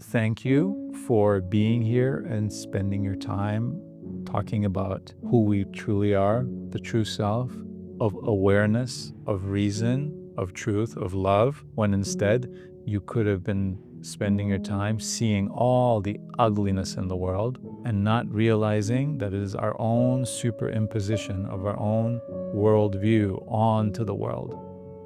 thank you for being here and spending your time talking about who we truly are, the true self, of awareness, of reason, of truth, of love, when instead you could have been spending your time seeing all the ugliness in the world and not realizing that it is our own superimposition of our own worldview onto the world,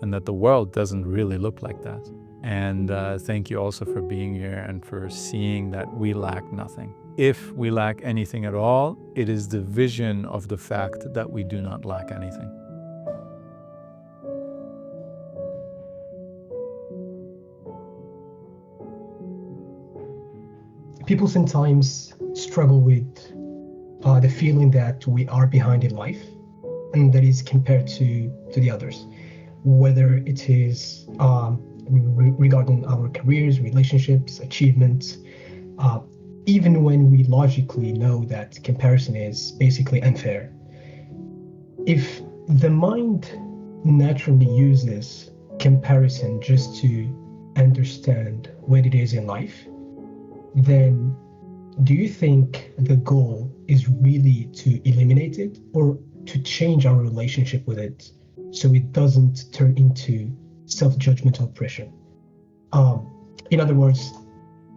and that the world doesn't really look like that. And thank you also for being here and for seeing that we lack nothing. If we lack anything at all, it is the vision of the fact that we do not lack anything. People sometimes struggle with the feeling that we are behind in life, and that is compared to the others, whether it is regarding our careers, relationships, achievements, uh, even when we logically know that comparison is basically unfair. If the mind naturally uses comparison just to understand what it is in life, then do you think the goal is really to eliminate it, or to change our relationship with it so it doesn't turn into self-judgmental pressure? Um, in other words,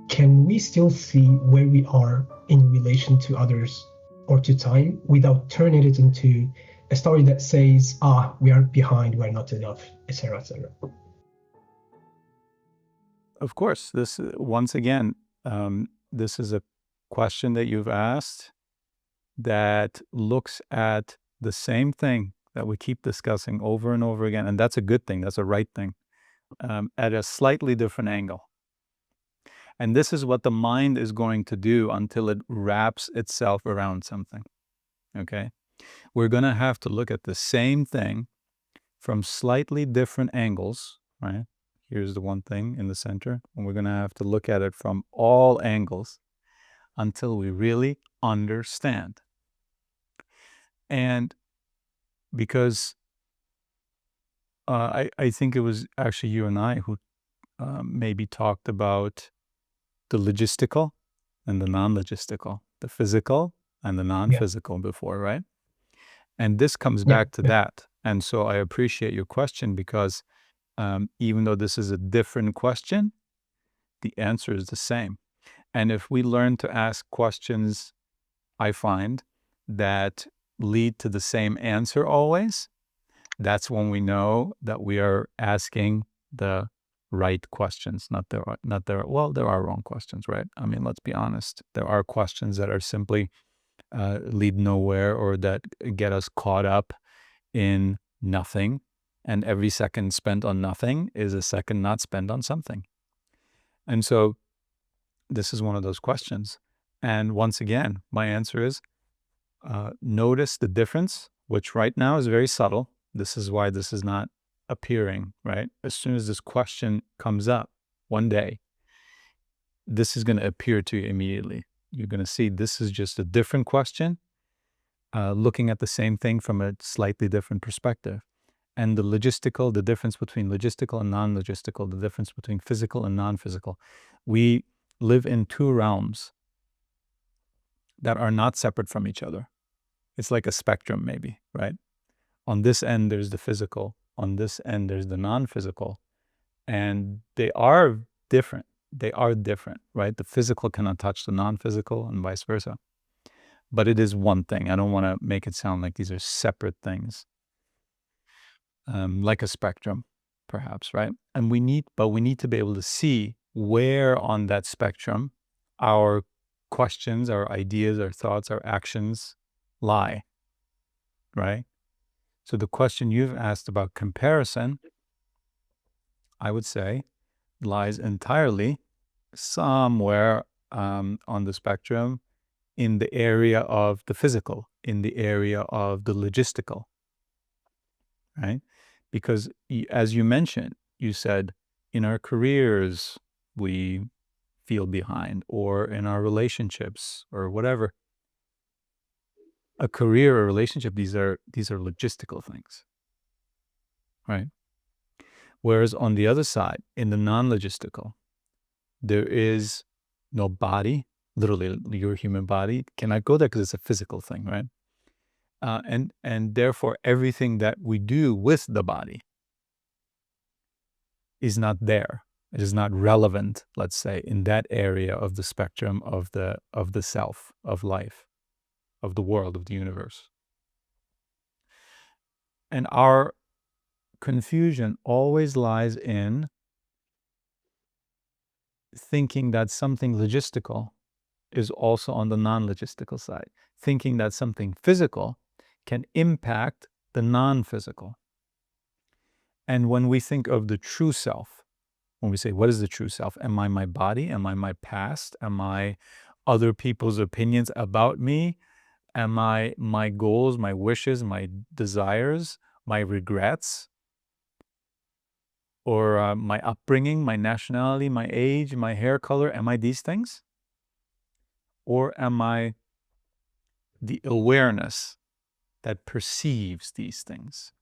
can we still see where we are in relation to others or to time without turning it into a story that says, we are behind, we're not enough, etc., etc.? Of course, this, once again, this is a question that you've asked that looks at the same thing that we keep discussing over and over again. And that's a good thing. That's a right thing, at a slightly different angle. And this is what the mind is going to do until it wraps itself around something. Okay. We're going to have to look at the same thing from slightly different angles, right? Here's the one thing in the center, and we're going to have to look at it from all angles until we really understand. And because I think it was actually you and I who maybe talked about the logistical and the non-logistical, the physical and the non-physical before, right? And this comes back to that. And so I appreciate your question because even though this is a different question, the answer is the same. And if we learn to ask questions, I find, that lead to the same answer always, that's when we know that we are asking the right questions, there are wrong questions, right? I mean, let's be honest. There are questions that are simply lead nowhere, or that get us caught up in nothing. And every second spent on nothing is a second not spent on something. And so this is one of those questions. And once again, my answer is notice the difference, which right now is very subtle. This is why this is not appearing, right? As soon as this question comes up one day, this is going to appear to you immediately. You're going to see this is just a different question, looking at the same thing from a slightly different perspective. And the difference between logistical and non-logistical, the difference between physical and non-physical. We live in two realms that are not separate from each other. It's like a spectrum, maybe, right? On this end, there's the physical. On this end, there's the non-physical. And they are different. Right? The physical cannot touch the non-physical and vice versa. But it is one thing. I don't want to make it sound like these are separate things. Like a spectrum, perhaps, right? And we need to be able to see where on that spectrum our questions, our ideas, our thoughts, our actions lie, right? So the question you've asked about comparison, I would say, lies entirely somewhere on the spectrum in the area of the physical, in the area of the logistical, right? Because as you mentioned, you said, in our careers, we feel behind, or in our relationships, or whatever. A career or relationship, these are logistical things, right? Whereas on the other side, in the non-logistical, there is no body, literally your human body cannot go there because it's a physical thing, right? And therefore everything that we do with the body is not there. It is not relevant, let's say, in that area of the spectrum of the self, of life, of the world, of the universe. And our confusion always lies in thinking that something logistical is also on the non-logistical side, thinking that something physical can impact the non-physical. And when we think of the true self, when we say, what is the true self? Am I my body? Am I my past? Am I other people's opinions about me? Am I my goals, my wishes, my desires, my regrets? Or my upbringing, my nationality, my age, my hair color? Am I these things? Or am I the awareness that perceives these things?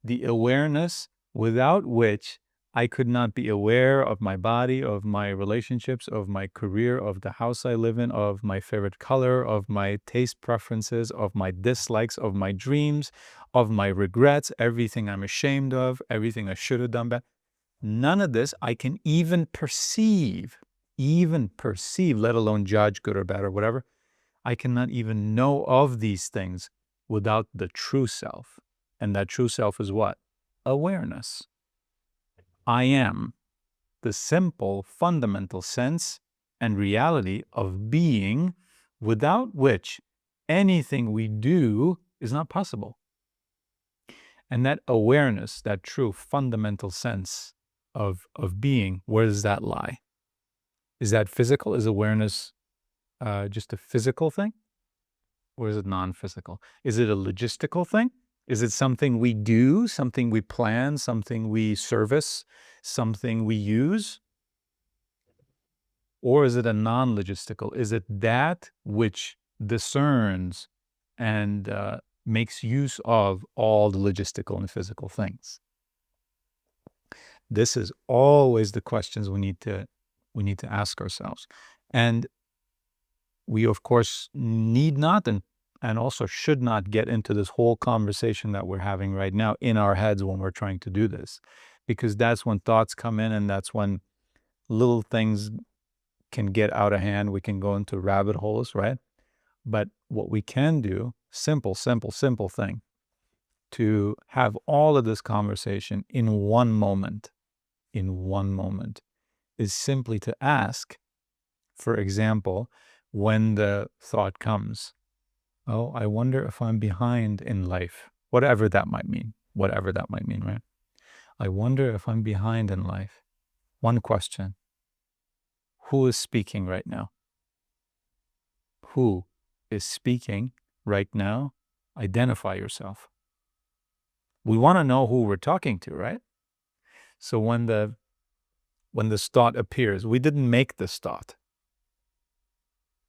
The awareness without which I could not be aware of my body, of my relationships, of my career, of the house I live in, of my favorite color, of my taste preferences, of my dislikes, of my dreams, of my regrets, everything I'm ashamed of, everything I should have done better. None of this I can even perceive, let alone judge good or bad or whatever. I cannot even know of these things without the true self. And that true self is what? Awareness. I am the simple, fundamental sense and reality of being, without which anything we do is not possible. And that awareness, that true fundamental sense of being, where does that lie? Is that physical? Is awareness just a physical thing? Or is it non-physical? Is it a logistical thing? Is it something we do, something we plan, something we service, something we use? Or is it a non-logistical? Is it that which discerns and makes use of all the logistical and physical things? This is always the questions we need to ask ourselves. And we, of course, need not and also should not get into this whole conversation that we're having right now in our heads when we're trying to do this, because that's when thoughts come in and that's when little things can get out of hand. We can go into rabbit holes, right? But what we can do, simple thing, to have all of this conversation in one moment, is simply to ask, for example, when the thought comes, oh, I wonder if I'm behind in life, whatever that might mean, right? I wonder if I'm behind in life. One question: who is speaking right now? Who is speaking right now? Identify yourself. We want to know who we're talking to, right? So when this thought appears, we didn't make this thought,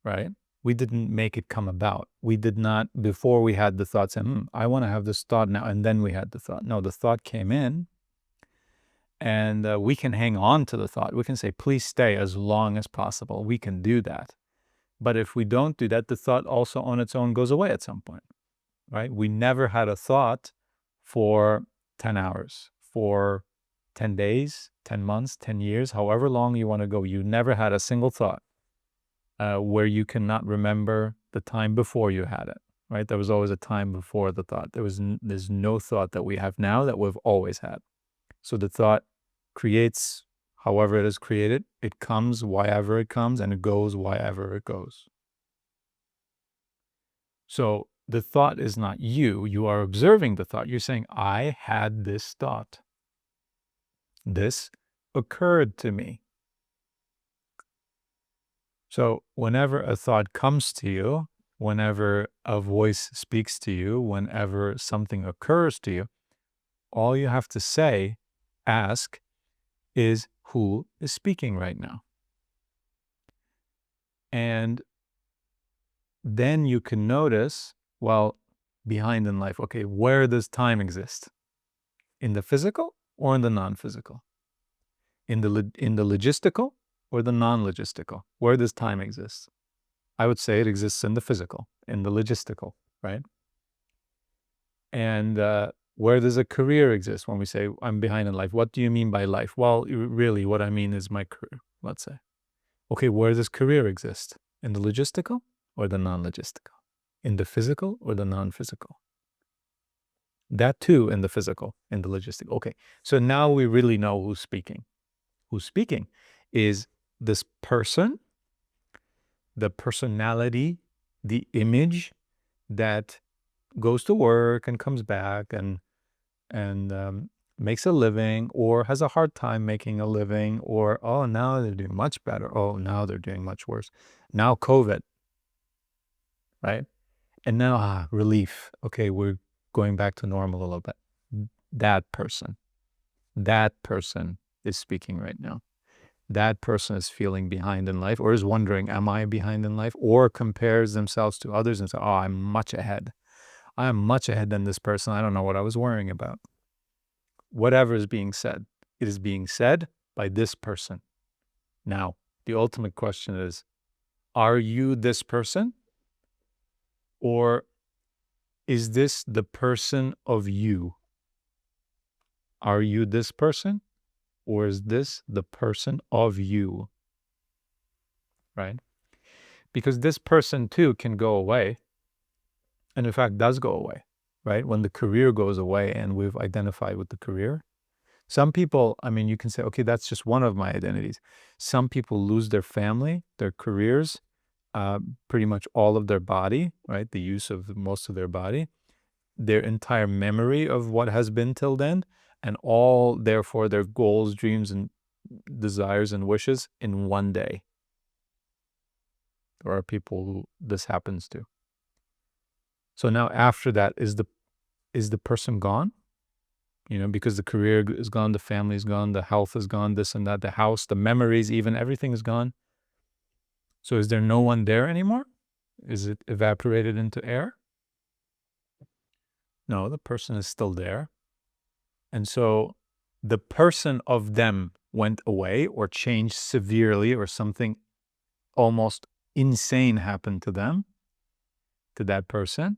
right? We didn't make it come about. We did not, before we had the thought, say, I want to have this thought now, and then we had the thought. No, the thought came in, and we can hang on to the thought. We can say, please stay as long as possible. We can do that. But if we don't do that, the thought also on its own goes away at some point, right? We never had a thought for 10 hours, for 10 days, 10 months, 10 years, however long you want to go. You never had a single thought where you cannot remember the time before you had it, right? There was always a time before the thought. There's no thought that we have now that we've always had. So the thought creates however it is created. It comes wherever it comes, and it goes wherever it goes. So the thought is not you. You are observing the thought. You're saying, I had this thought. This occurred to me. So whenever a thought comes to you, whenever a voice speaks to you, whenever something occurs to you, all you have to say, ask, is who is speaking right now? And then you can notice, well, behind in life, okay, where does time exist? In the physical or in the non-physical? In the logistical or the non-logistical? Where does time exist? I would say it exists in the physical, in the logistical, right? And where does a career exist? When we say I'm behind in life, what do you mean by life? Well, really, what I mean is my career, let's say. Okay, where does career exist? In the logistical or the non-logistical? In the physical or the non-physical? That too in the physical, in the logistical. Okay, so now we really know who's speaking. Who's speaking is this person, the personality, the image that goes to work and comes back and makes a living, or has a hard time making a living, or oh, now they're doing much better. Oh, now they're doing much worse. Now COVID, right? And now relief. Okay, we're going back to normal a little bit. That person is speaking right now. That person is feeling behind in life, or is wondering, am I behind in life? Or compares themselves to others and says, oh, I'm much ahead. I am much ahead than this person. I don't know what I was worrying about. Whatever is being said, it is being said by this person. Now, the ultimate question is, are you this person? Or is this the person of you? Are you this person? Or is this the person of you? Right? Because this person too can go away, and in fact does go away, right? When the career goes away and we've identified with the career. Some people, I mean, you can say, okay, that's just one of my identities. Some people lose their family, their careers, pretty much all of their body, right? The use of most of their body, their entire memory of what has been till then, and all, therefore, their goals, dreams, and desires and wishes in one day. There are people who this happens to. So now after that, is the person gone? Because the career is gone, the family is gone, the health is gone, this and that, the house, the memories, even everything is gone. So is there no one there anymore? Is it evaporated into air? No, the person is still there. And so the person of them went away or changed severely, or something almost insane happened to them, to that person.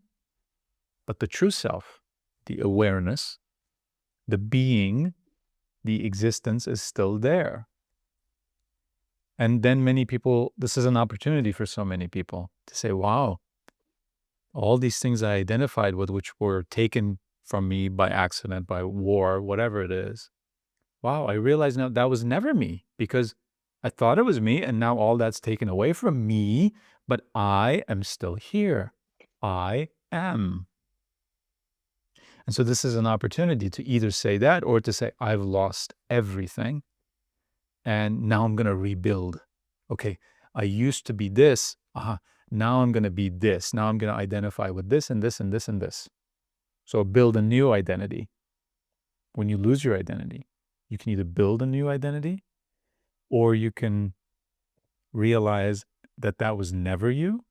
But the true self, the awareness, the being, the existence is still there. And then many people, this is an opportunity for so many people to say, wow, all these things I identified with, which were taken from me by accident, by war, whatever it is. Wow, I realize now that was never me, because I thought it was me, and now all that's taken away from me, but I am still here. I am. And so this is an opportunity to either say that, or to say, I've lost everything, and now I'm going to rebuild. Okay, I used to be this. Now I'm going to be this. Now I'm going to identify with this and this and this and this. So build a new identity. When you lose your identity, you can either build a new identity, or you can realize that that was never you,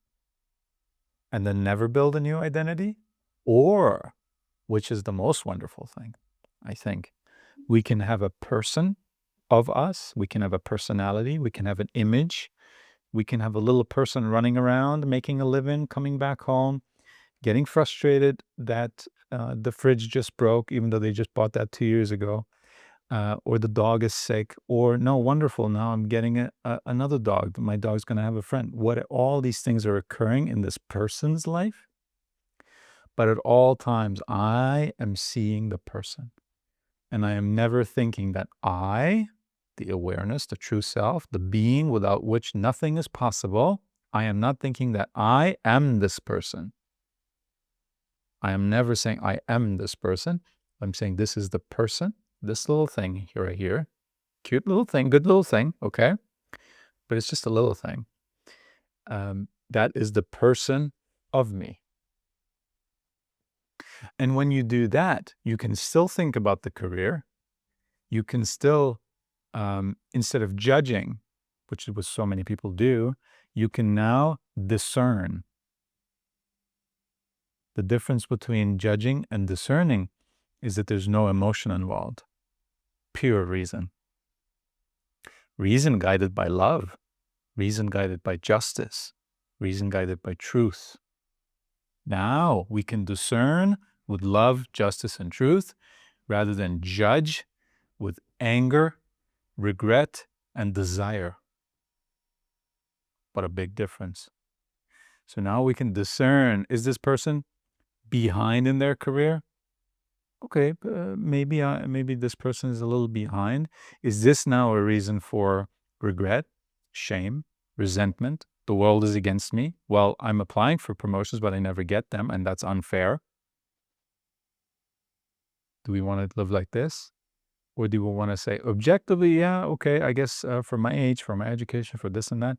and then never build a new identity. Or, which is the most wonderful thing, I think, we can have a person of us, we can have a personality, we can have an image, we can have a little person running around, making a living, coming back home, getting frustrated that the fridge just broke, even though they just bought that 2 years ago, or the dog is sick, or no, wonderful, now I'm getting another dog. My dog's going to have a friend. All these things are occurring in this person's life, but at all times I am seeing the person, and I am never thinking that I, the awareness, the true self, the being without which nothing is possible, I am not thinking that I am this person. I am never saying I am this person. I'm saying this is the person, this little thing right here. Cute little thing, good little thing, okay? But it's just a little thing. That is the person of me. And when you do that, you can still think about the career. You can still, instead of judging, which is what so many people do, you can now discern. The difference between judging and discerning is that there's no emotion involved, pure reason. reason guided by love, reason guided by justice, reason guided by truth. Now we can discern with love, justice, and truth rather than judge with anger, regret, and desire. What a big difference. So now we can discern, is this person behind in their career? Okay, maybe this person is a little behind. Is this now a reason for regret, shame, resentment? The world is against me. Well, I'm applying for promotions, but I never get them, and that's unfair. Do we want to live like this? Or do we want to say, objectively, yeah, okay, I guess for my age, for my education, for this and that,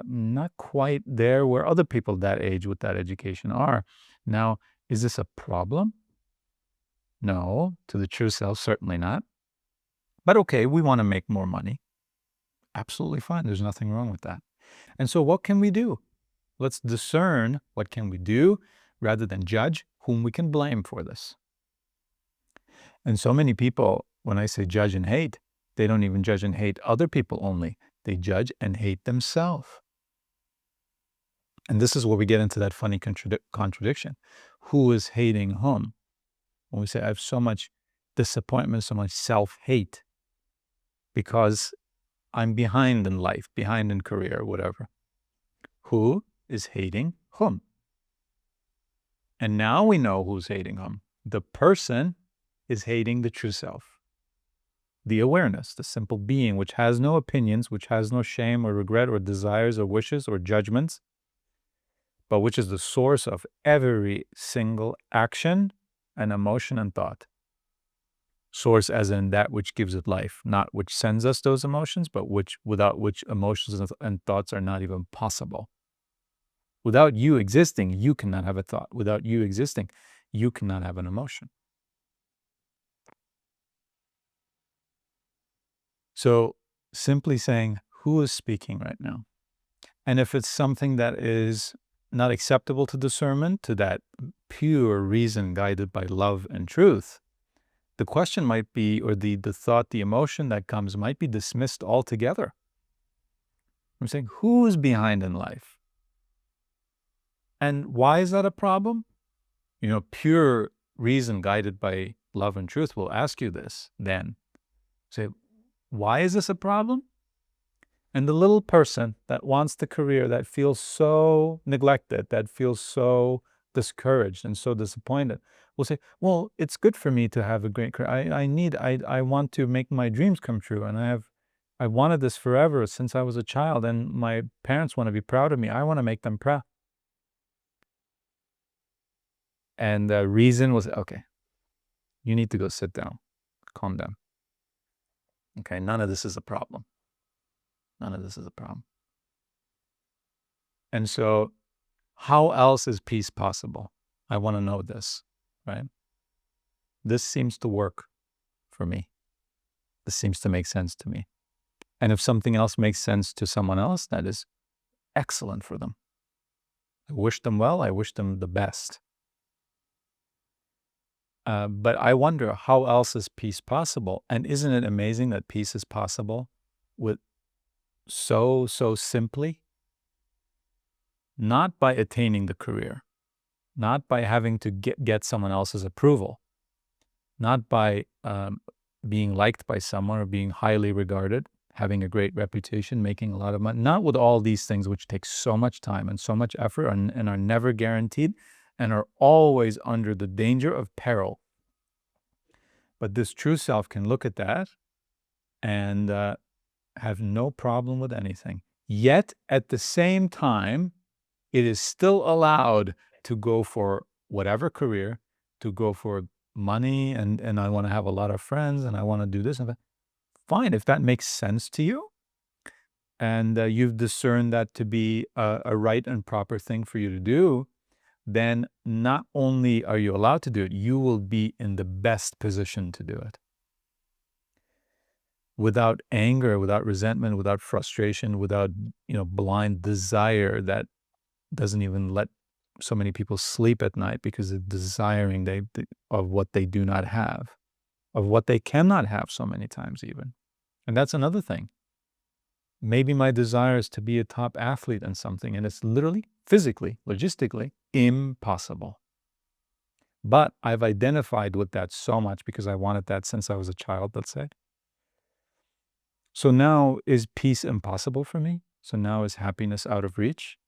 not quite there where other people that age with that education are. Now, is this a problem? No, to the true self, certainly not. But okay, we want to make more money. Absolutely fine. There's nothing wrong with that. And so what can we do? Let's discern what can we do rather than judge whom we can blame for this. And so many people, when I say judge and hate, they don't even judge and hate other people only. They judge and hate themselves. And this is where we get into that funny contradiction. Who is hating whom? When we say, I have so much disappointment, so much self-hate because I'm behind in life, behind in career, whatever. Who is hating whom? And now we know who's hating whom. The person is hating the true self. The awareness, the simple being, which has no opinions, which has no shame or regret or desires or wishes or judgments, but which is the source of every single action and emotion and thought. Source as in that which gives it life, not which sends us those emotions, but without which emotions and thoughts are not even possible. Without you existing, you cannot have a thought. Without you existing, you cannot have an emotion. So simply saying, who is speaking right now? And if it's something that is not acceptable to discernment, to that pure reason guided by love and truth, the question might be, or the thought, the emotion that comes might be dismissed altogether. I'm saying, who's behind in life? And why is that a problem? Pure reason guided by love and truth will ask you this then. Say, why is this a problem? And the little person that wants the career, that feels so neglected, that feels so discouraged and so disappointed, will say, well, it's good for me to have a great career. I want to make my dreams come true. And I wanted this forever since I was a child, and my parents want to be proud of me. I want to make them proud. And the reason was, okay, you need to go sit down, calm down. Okay, none of this is a problem. None of this is a problem. And so how else is peace possible? I want to know this, right? This seems to work for me. This seems to make sense to me. And if something else makes sense to someone else, that is excellent for them. I wish them well. I wish them the best. But I wonder, how else is peace possible? And isn't it amazing that peace is possible with so simply? Not by attaining the career, not by having to get someone else's approval, not by being liked by someone or being highly regarded, having a great reputation, making a lot of money, not with all these things which take so much time and so much effort and are never guaranteed and are always under the danger of peril. But this true self can look at that and have no problem with anything. Yet at the same time, it is still allowed to go for whatever career, to go for money, and I want to have a lot of friends, and I want to do this and that. Fine, if that makes sense to you, and you've discerned that to be a right and proper thing for you to do, then not only are you allowed to do it, you will be in the best position to do it. Without anger, without resentment, without frustration, without blind desire that doesn't even let so many people sleep at night because of desiring of what they do not have, of what they cannot have so many times even. And that's another thing. Maybe my desire is to be a top athlete in something, and it's literally, physically, logistically impossible. But I've identified with that so much because I wanted that since I was a child, let's say. So now, is peace impossible for me? So now, is happiness out of reach?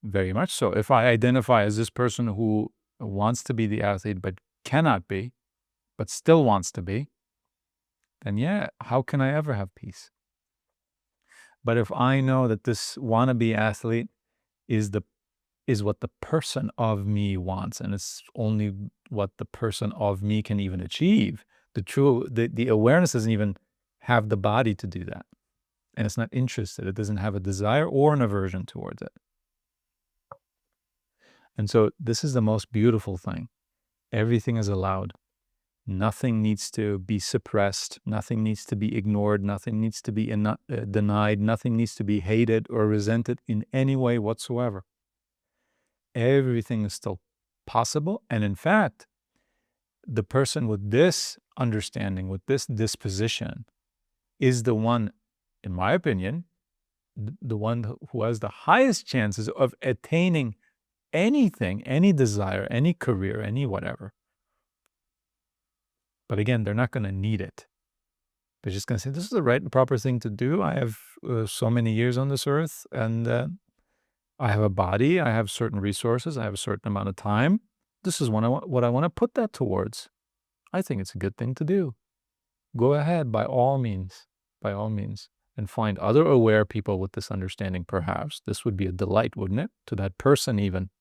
Very much so. If I identify as this person who wants to be the athlete but cannot be, but still wants to be, then yeah, how can I ever have peace? But if I know that this wannabe athlete is what the person of me wants, and it's only what the person of me can even achieve, the awareness doesn't even have the body to do that. And it's not interested. It doesn't have a desire or an aversion towards it. And so this is the most beautiful thing. Everything is allowed. Nothing needs to be suppressed. Nothing needs to be ignored. Nothing needs to be denied. Nothing needs to be hated or resented in any way whatsoever. Everything is still possible. And in fact, the person with this understanding, with this disposition, is the one, in my opinion, the one who has the highest chances of attaining anything, any desire, any career, any whatever. But again, they're not going to need it. They're just going to say, this is the right and proper thing to do. I have so many years on this earth, and I have a body. I have certain resources. I have a certain amount of time. This is what I want to put that towards. I think it's a good thing to do. Go ahead, by all means, and find other aware people with this understanding, perhaps. This would be a delight, wouldn't it? To that person even,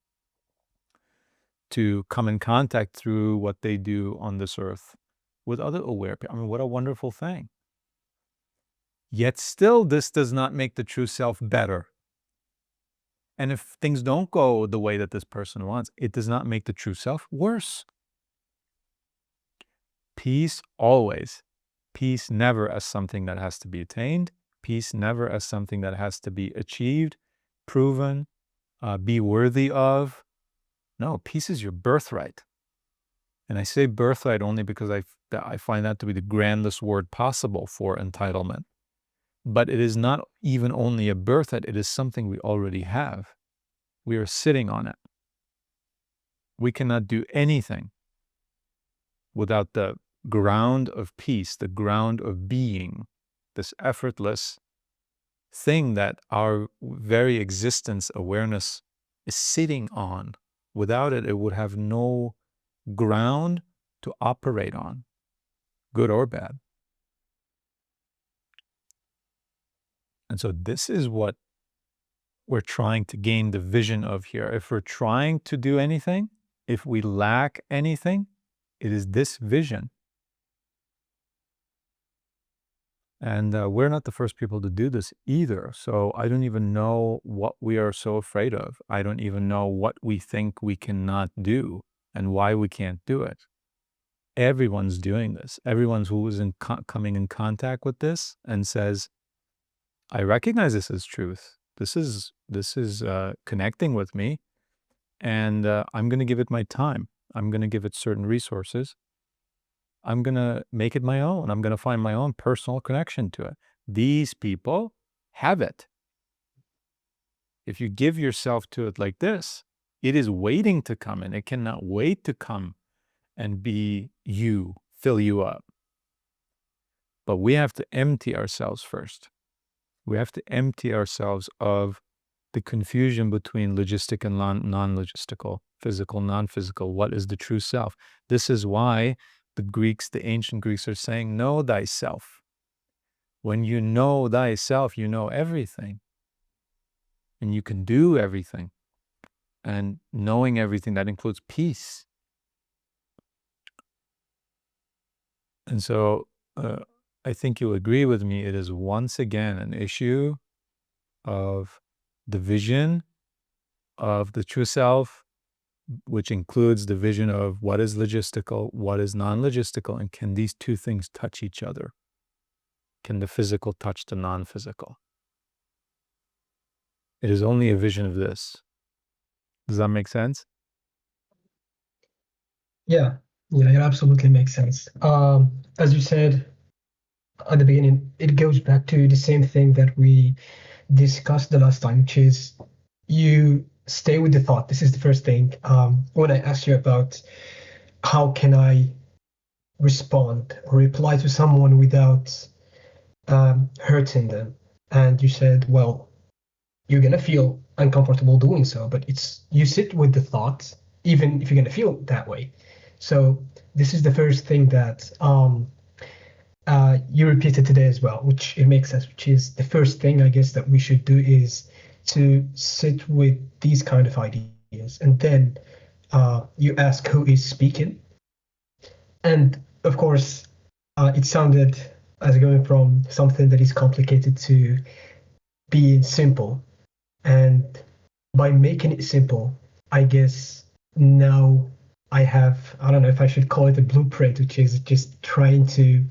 to come in contact through what they do on this earth with other aware people. I mean, what a wonderful thing. Yet still, this does not make the true self better. And if things don't go the way that this person wants, it does not make the true self worse. Peace always. Peace never as something that has to be attained. Peace never as something that has to be achieved, proven, be worthy of. No, peace is your birthright. And I say birthright only because I find that to be the grandest word possible for entitlement. But it is not even only a birthright, it is something we already have. We are sitting on it. We cannot do anything without the ground of peace, the ground of being, this effortless thing that our very existence, awareness, is sitting on. Without it, it would have no ground to operate on, good or bad. And so this is what we're trying to gain the vision of here. If we're trying to do anything, if we lack anything, it is this vision. And we're not the first people to do this either. So I don't even know what we are so afraid of. I don't even know what we think we cannot do and why we can't do it. Everyone's doing this. Everyone who is coming in contact with this and says, I recognize this as truth. This is connecting with me, and I'm going to give it my time. I'm going to give it certain resources. I'm going to make it my own. I'm going to find my own personal connection to it. These people have it. If you give yourself to it like this, it is waiting to come, and it cannot wait to come and be you, fill you up. But we have to empty ourselves first. We have to empty ourselves of the confusion between logistic and non-logistical, physical, non-physical. What is the true self? This is why the ancient Greeks are saying, know thyself. When you know thyself, you know everything. And you can do everything. And knowing everything, that includes peace. And so I think you'll agree with me, it is once again an issue of the vision of the true self, which includes the vision of what is logistical, what is non-logistical, and can these two things touch each other? Can the physical touch the non-physical? It is only a vision of this. Does that make sense? Yeah, it absolutely makes sense. As you said, at the beginning, it goes back to the same thing that we discussed the last time, which is you stay with the thought. This is the first thing. When I asked you about how can I respond or reply to someone without hurting them, and you said, well, you're gonna feel uncomfortable doing so, but it's you sit with the thought, even if you're gonna feel that way. So this is the first thing that you repeated today as well, which it makes sense. Which is the first thing I guess that we should do is to sit with these kind of ideas, and then you ask who is speaking, and of course, it sounded as going from something that is complicated to being simple. And by making it simple, I guess now I have, I don't know if I should call it a blueprint, which is just trying to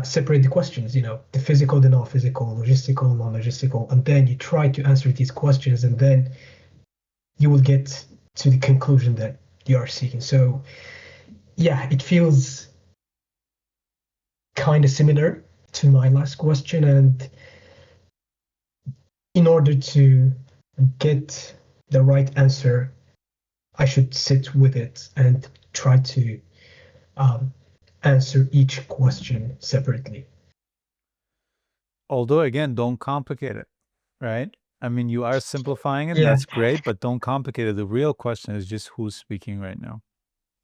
separate the questions, the physical, the non-physical, logistical, non-logistical, and then you try to answer these questions, and then you will get to the conclusion that you are seeking. So, yeah, it feels kind of similar to my last question. And in order to get the right answer, I should sit with it and try to um, answer each question separately. Although, again, don't complicate it, right? I mean, you are simplifying it, and Yeah, that's great, but don't complicate it. The real question is just who's speaking right now,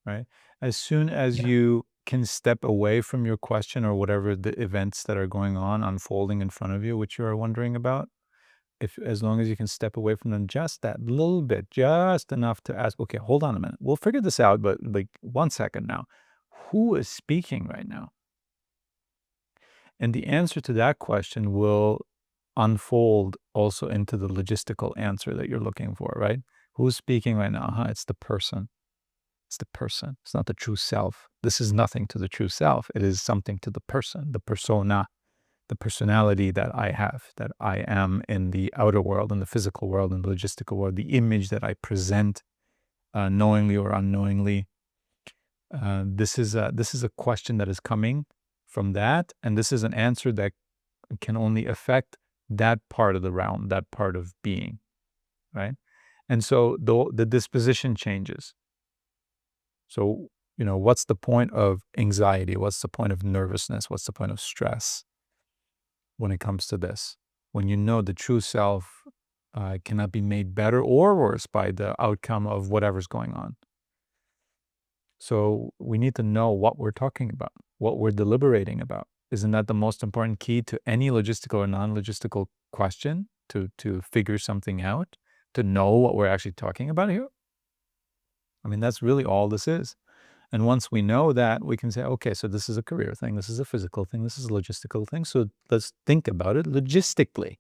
right? As soon as yeah, you can step away from your question or whatever the events that are going on, unfolding in front of you, which you are wondering about, if as long as you can step away from them just that little bit, just enough to ask, okay, hold on a minute. We'll figure this out, but like 1 second now. Who is speaking right now? And the answer to that question will unfold also into the logistical answer that you're looking for, right? Who's speaking right now? It's the person. It's the person. It's not the true self. This is nothing to the true self. It is something to the person, the persona, the personality that I have, that I am in the outer world, in the physical world, in the logistical world, the image that I present knowingly or unknowingly. This is a question that is coming from that, and this is an answer that can only affect that part of the realm, that part of being, right? And so the disposition changes. So, what's the point of anxiety? What's the point of nervousness? What's the point of stress when it comes to this? When you know the true self cannot be made better or worse by the outcome of whatever's going on. So we need to know what we're talking about, what we're deliberating about. Isn't that the most important key to any logistical or non-logistical question, to figure something out, to know what we're actually talking about here? I mean, that's really all this is. And once we know that, we can say, okay, so this is a career thing, this is a physical thing, this is a logistical thing. So let's think about it logistically.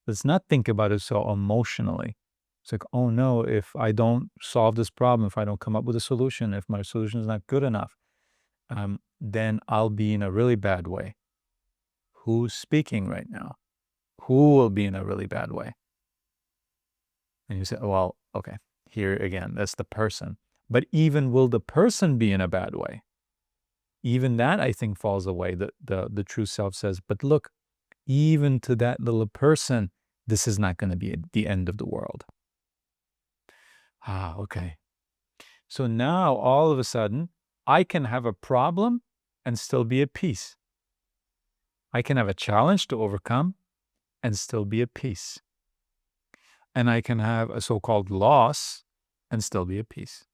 Let's not think about it so emotionally. It's like, oh no, if I don't solve this problem, if I don't come up with a solution, if my solution is not good enough, then I'll be in a really bad way. Who's speaking right now? Who will be in a really bad way? And you say, well, okay, here again, that's the person. But even will the person be in a bad way? Even that, I think, falls away. The true self says, but look, even to that little person, this is not going to be the end of the world. Okay. So now all of a sudden, I can have a problem and still be at peace. I can have a challenge to overcome and still be at peace. And I can have a so-called loss and still be at peace.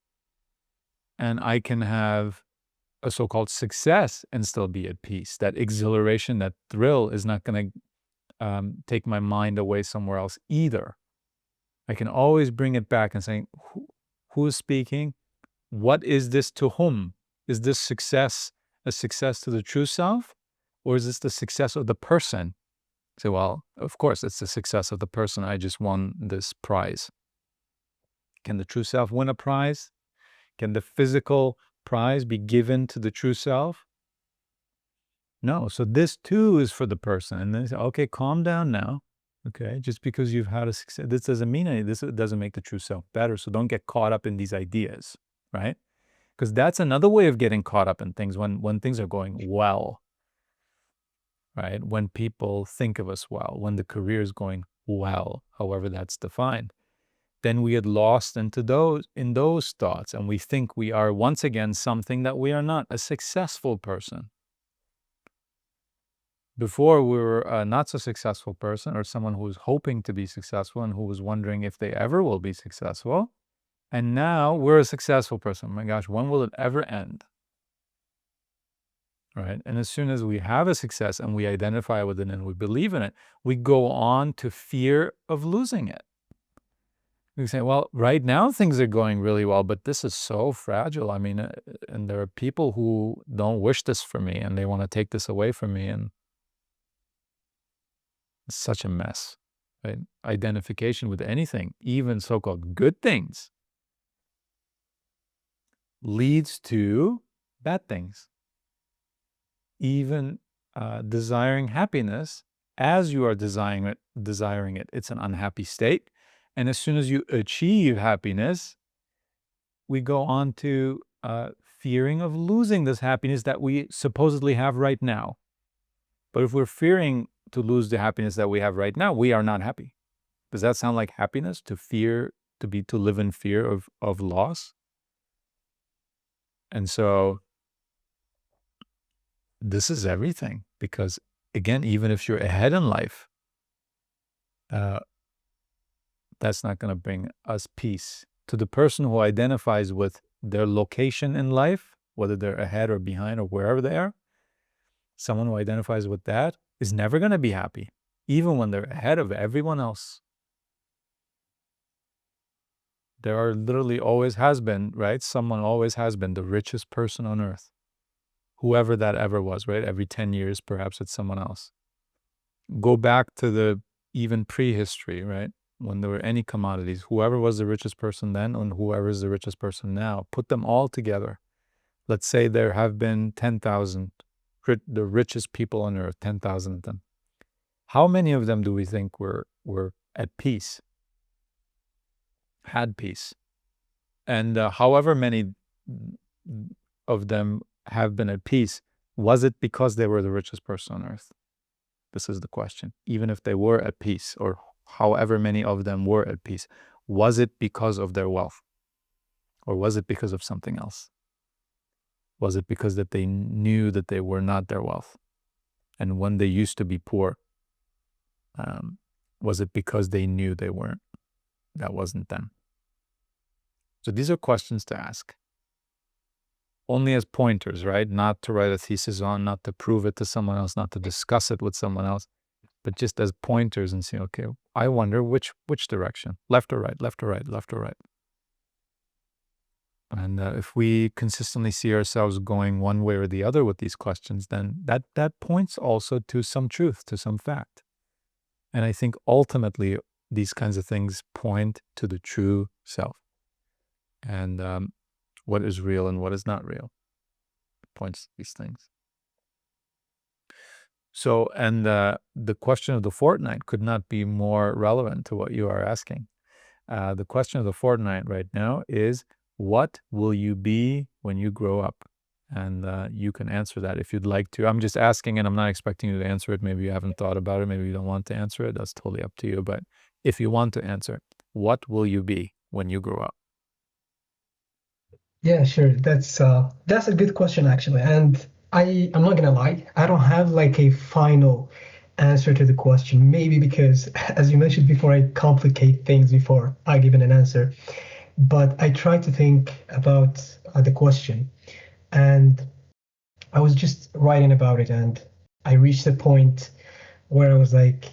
And I can have a so-called success and still be at peace. That exhilaration, that thrill is not going to take my mind away somewhere else either. I can always bring it back and say, who is speaking? What is this to whom? Is this success a success to the true self? Or is this the success of the person? Say, well, of course, it's the success of the person. I just won this prize. Can the true self win a prize? Can the physical prize be given to the true self? No. So this too is for the person. And then say, okay, calm down now. Okay, just because you've had a success, this doesn't mean anything. This doesn't make the true self better. So don't get caught up in these ideas, right? Because that's another way of getting caught up in things when things are going well. right? When people think of us well, when the career is going well, however that's defined, then we get lost in those thoughts, and we think we are once again something that we are not, a successful person. Before, we were a not so successful person, or someone who was hoping to be successful and who was wondering if they ever will be successful. And now we're a successful person. Oh my gosh, when will it ever end? Right? And as soon as we have a success and we identify with it and we believe in it, we go on to fear of losing it. We say, well, right now things are going really well, but this is so fragile. I mean, and there are people who don't wish this for me and they want to take this away from me. And it's such a mess, right? Identification with anything, even so-called good things, leads to bad things. Even desiring happiness, as you are desiring it, it's an unhappy state. And as soon as you achieve happiness, we go on to fearing of losing this happiness that we supposedly have right now. But if we're fearing to lose the happiness that we have right now, we are not happy. Does that sound like happiness? To fear, to live in fear of loss? And so this is everything, because again, even if you're ahead in life, that's not going to bring us peace. To the person who identifies with their location in life, whether they're ahead or behind or wherever they are, someone who identifies with that is never going to be happy, even when they're ahead of everyone else. There are literally always has been, right? Someone always has been the richest person on earth. Whoever that ever was, right? Every 10 years, perhaps it's someone else. Go back to the even prehistory, right? When there were any commodities, whoever was the richest person then and whoever is the richest person now, put them all together. Let's say there have been 10,000, the richest people on earth, 10,000 of them. How many of them do we think were at peace, had peace? And however many of them have been at peace, was it because they were the richest person on earth? This is the question. Even if they were at peace, or however many of them were at peace, was it because of their wealth? Or was it because of something else? Was it because that they knew that they were not their wealth? And when they used to be poor, was it because they knew they weren't? That wasn't them. So these are questions to ask. Only as pointers, right? Not to write a thesis on, not to prove it to someone else, not to discuss it with someone else, but just as pointers and say, okay, I wonder which direction, left or right, left or right, left or right. And if we consistently see ourselves going one way or the other with these questions, then that points also to some truth, to some fact. And I think ultimately these kinds of things point to the true self, and what is real and what is not real. Points to these things. So, and the question of the fortnight could not be more relevant to what you are asking. The question of the fortnight right now is, what will you be when you grow up? And you can answer that if you'd like to. I'm just asking, and I'm not expecting you to answer it. Maybe you haven't thought about it. Maybe you don't want to answer it. That's totally up to you. But if you want to answer, what will you be when you grow up? Yeah, sure. That's a good question actually. And I'm not gonna lie, I don't have like a final answer to the question. Maybe because, as you mentioned before, I complicate things before I give an answer. But I try to think about the question, and I was just writing about it, and I reached a point where I was like,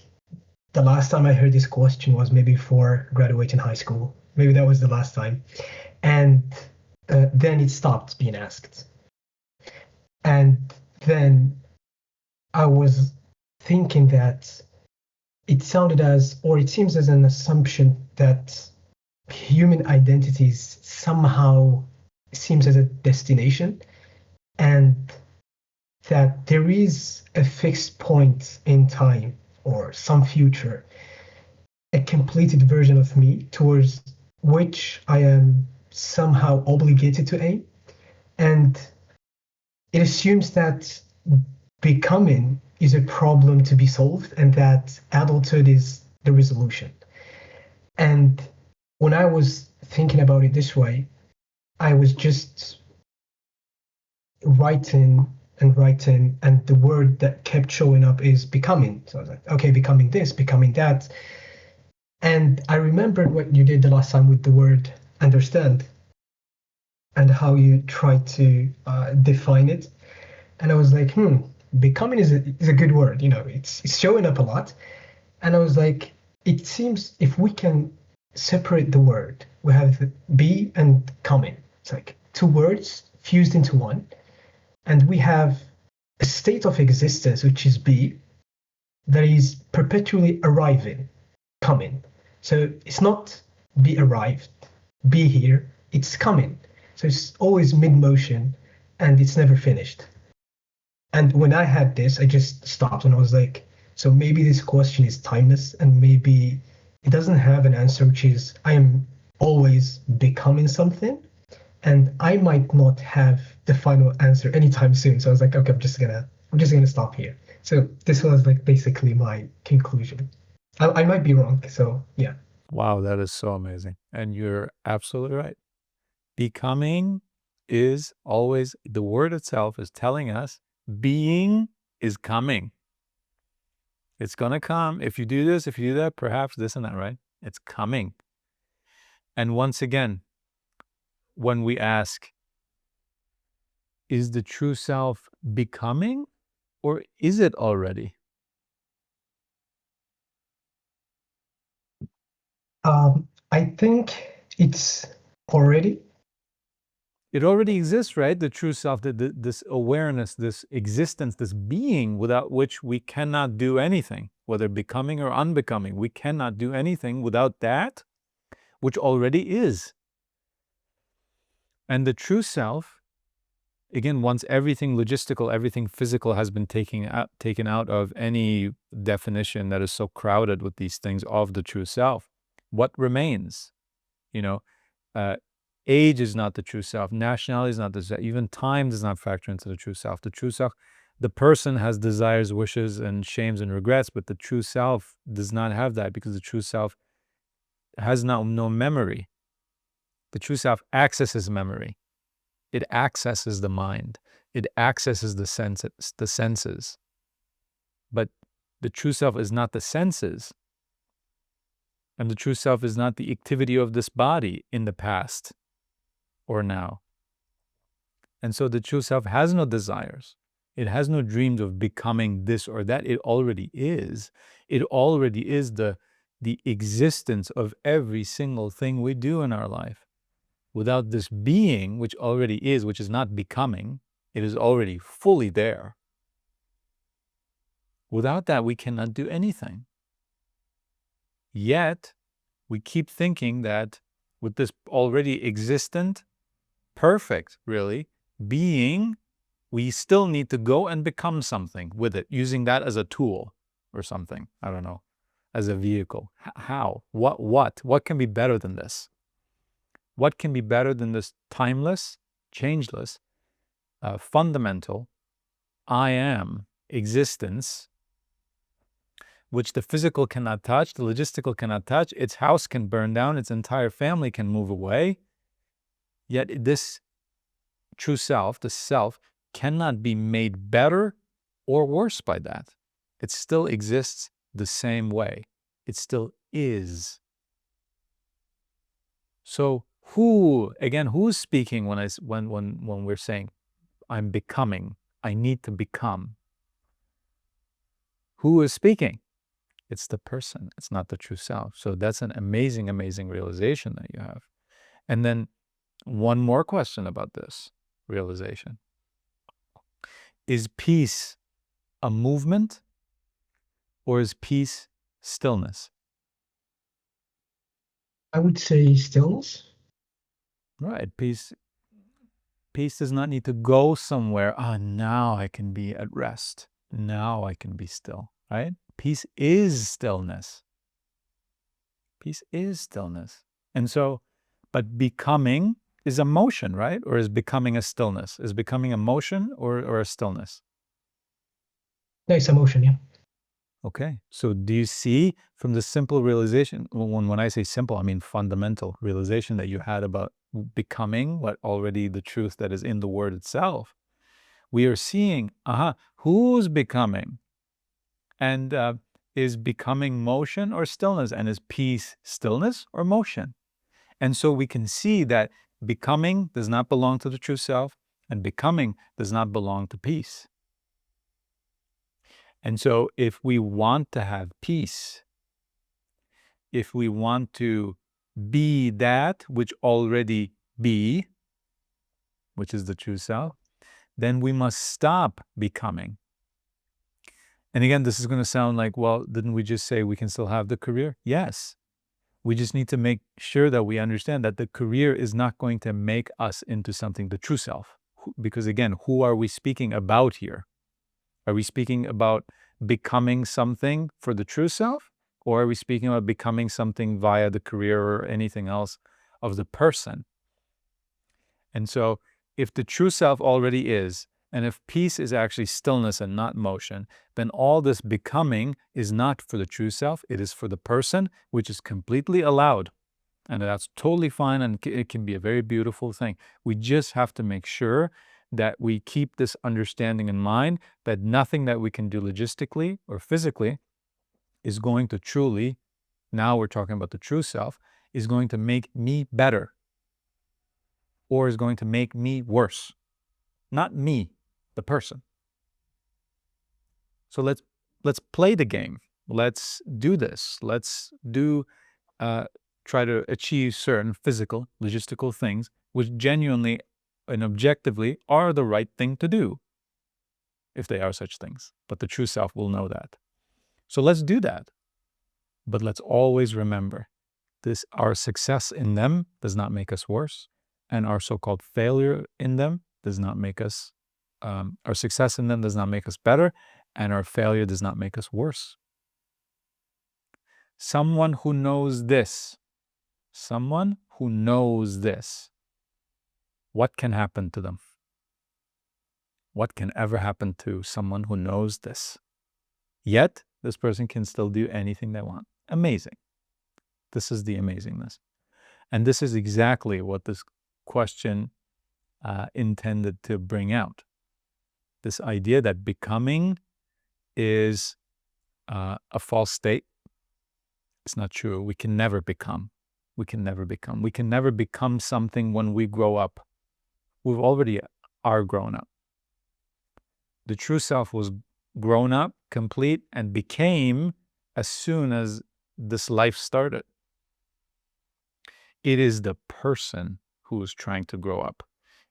the last time I heard this question was maybe before graduating high school. Maybe that was the last time. And then it stopped being asked. And then I was thinking that it sounded as, or it seems as an assumption that human identities somehow seems as a destination, and that there is a fixed point in time or some future, a completed version of me towards which I am somehow obligated to aim. And it assumes that becoming is a problem to be solved and that adulthood is the resolution. And when I was thinking about it this way, I was just writing and writing, and the word that kept showing up is becoming. So I was like, okay, becoming this, becoming that. And I remembered what you did the last time with the word understand and how you tried to define it. And I was like, becoming is a good word. You know, it's showing up a lot. And I was like, it seems if we can separate the word, we have be and coming. It's like two words fused into one. And we have a state of existence, which is be, that is perpetually arriving, coming. So it's not be arrived, be here, it's coming. So it's always mid motion and it's never finished. And when I had this, I just stopped and I was like, so maybe this question is timeless and maybe it doesn't have an answer, which is I am always becoming something and I might not have the final answer anytime soon. So I was like, okay, I'm just gonna stop here. So this was like basically my conclusion. I might be wrong. So yeah. Wow, that is so amazing. And you're absolutely right. Becoming is always, the word itself is telling us being is coming. It's going to come. If you do this, if you do that, perhaps this and that, right? It's coming. And once again, when we ask, is the true self becoming or is it already? I think it's already. It already exists, right? The true self, this awareness, this existence, this being without which we cannot do anything, whether becoming or unbecoming. We cannot do anything without that, which already is. And the true self, again, once everything logistical, everything physical has been taken out of any definition that is so crowded with these things of the true self, what remains? You know, age is not the true self. Nationality is not the self. Even time does not factor into the true self. The true self, the person has desires, wishes, and shames and regrets, but the true self does not have that because the true self has no memory. The true self accesses memory. It accesses the mind. It accesses the senses. But the true self is not the senses. And the true self is not the activity of this body in the past or now. And so the true self has no desires. It has no dreams of becoming this or that. It already is. It already is the existence of every single thing we do in our life. Without this being, which already is, which is not becoming, it is already fully there. Without that, we cannot do anything. Yet, we keep thinking that with this already existent, perfect, really, being, we still need to go and become something with it, using that as a tool or something, I don't know, as a vehicle. How? What can be better than this? What can be better than this timeless, changeless, fundamental, I am existence, which the physical cannot touch, the logistical cannot touch, its house can burn down, its entire family can move away, yet this true self, the self, cannot be made better or worse by that. It still exists the same way. It still is. So who is speaking when we're saying I'm becoming, I need to become? Who is speaking? It's the person. It's not the true self. So that's an amazing, amazing realization that you have. And then one more question about this realization. Is peace a movement or is peace stillness? I would say stillness. Right. Peace does not need to go somewhere. Now I can be at rest. Now I can be still. Right? Peace is stillness. Peace is stillness. And so, but becoming is a motion, right? Or is becoming a stillness? Is becoming a motion or a stillness? No, it's emotion, yeah. Okay. So do you see from the simple realization, when I say simple, I mean fundamental realization that you had about becoming what already the truth that is in the word itself, we are seeing, who's becoming? And is becoming motion or stillness? And is peace stillness or motion? And so we can see that becoming does not belong to the true self, and becoming does not belong to peace. And so if we want to have peace, if we want to be that which already be, which is the true self, then we must stop becoming. And again, this is going to sound like, well, didn't we just say we can still have the career? Yes. We just need to make sure that we understand that the career is not going to make us into something, the true self. Because again, who are we speaking about here? Are we speaking about becoming something for the true self? Or are we speaking about becoming something via the career or anything else of the person? And so if the true self already is, and if peace is actually stillness and not motion, then all this becoming is not for the true self, it is for the person, which is completely allowed. And that's totally fine, and it can be a very beautiful thing. We just have to make sure that we keep this understanding in mind that nothing that we can do logistically or physically is going to truly, now we're talking about the true self, is going to make me better or is going to make me worse. Not me, the person. So let's play the game. Let's do this. Let's try to achieve certain physical, logistical things which genuinely and objectively are the right thing to do, if they are such things. But the true self will know that. So let's do that. But let's always remember this: our success in them does not make us worse, and our so-called failure in them does not make us, our success in them does not make us better, and our failure does not make us worse. Someone who knows this, what can happen to them? What can ever happen to someone who knows this? Yet, this person can still do anything they want. Amazing. This is the amazingness. And this is exactly what this question intended to bring out. This idea that becoming is a false state. It's not true. We can never become. We can never become. We can never become something when we grow up. We already are grown up. The true self was grown up, complete, and became as soon as this life started. It is the person who is trying to grow up.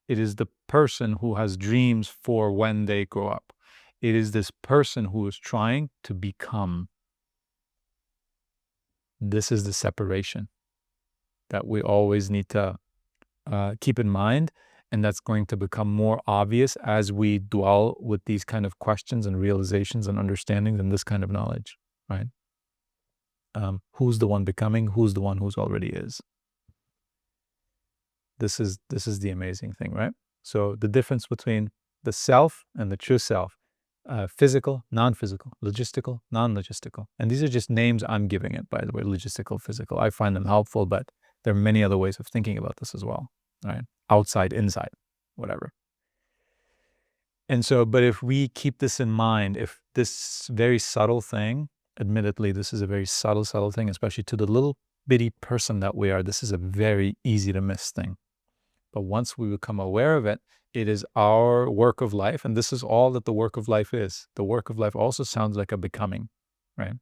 It is the person who has dreams for when they grow up. It is this person who is trying to become. This is the separation that we always need to keep in mind. And that's going to become more obvious as we dwell with these kind of questions and realizations and understandings and this kind of knowledge, right? Who's the one becoming? Who's the one who's already is? This is the amazing thing, right? So the difference between the self and the true self, physical, non-physical, logistical, non-logistical. And these are just names I'm giving it, by the way, logistical, physical. I find them helpful, but there are many other ways of thinking about this as well, right? Outside, inside, whatever. And so, but if we keep this in mind, if this very subtle thing, admittedly, this is a very subtle thing, especially to the little bitty person that we are, this is a very easy to miss thing. But once we become aware of it, it is our work of life. And this is all that the work of life is. The work of life also sounds like a becoming, right?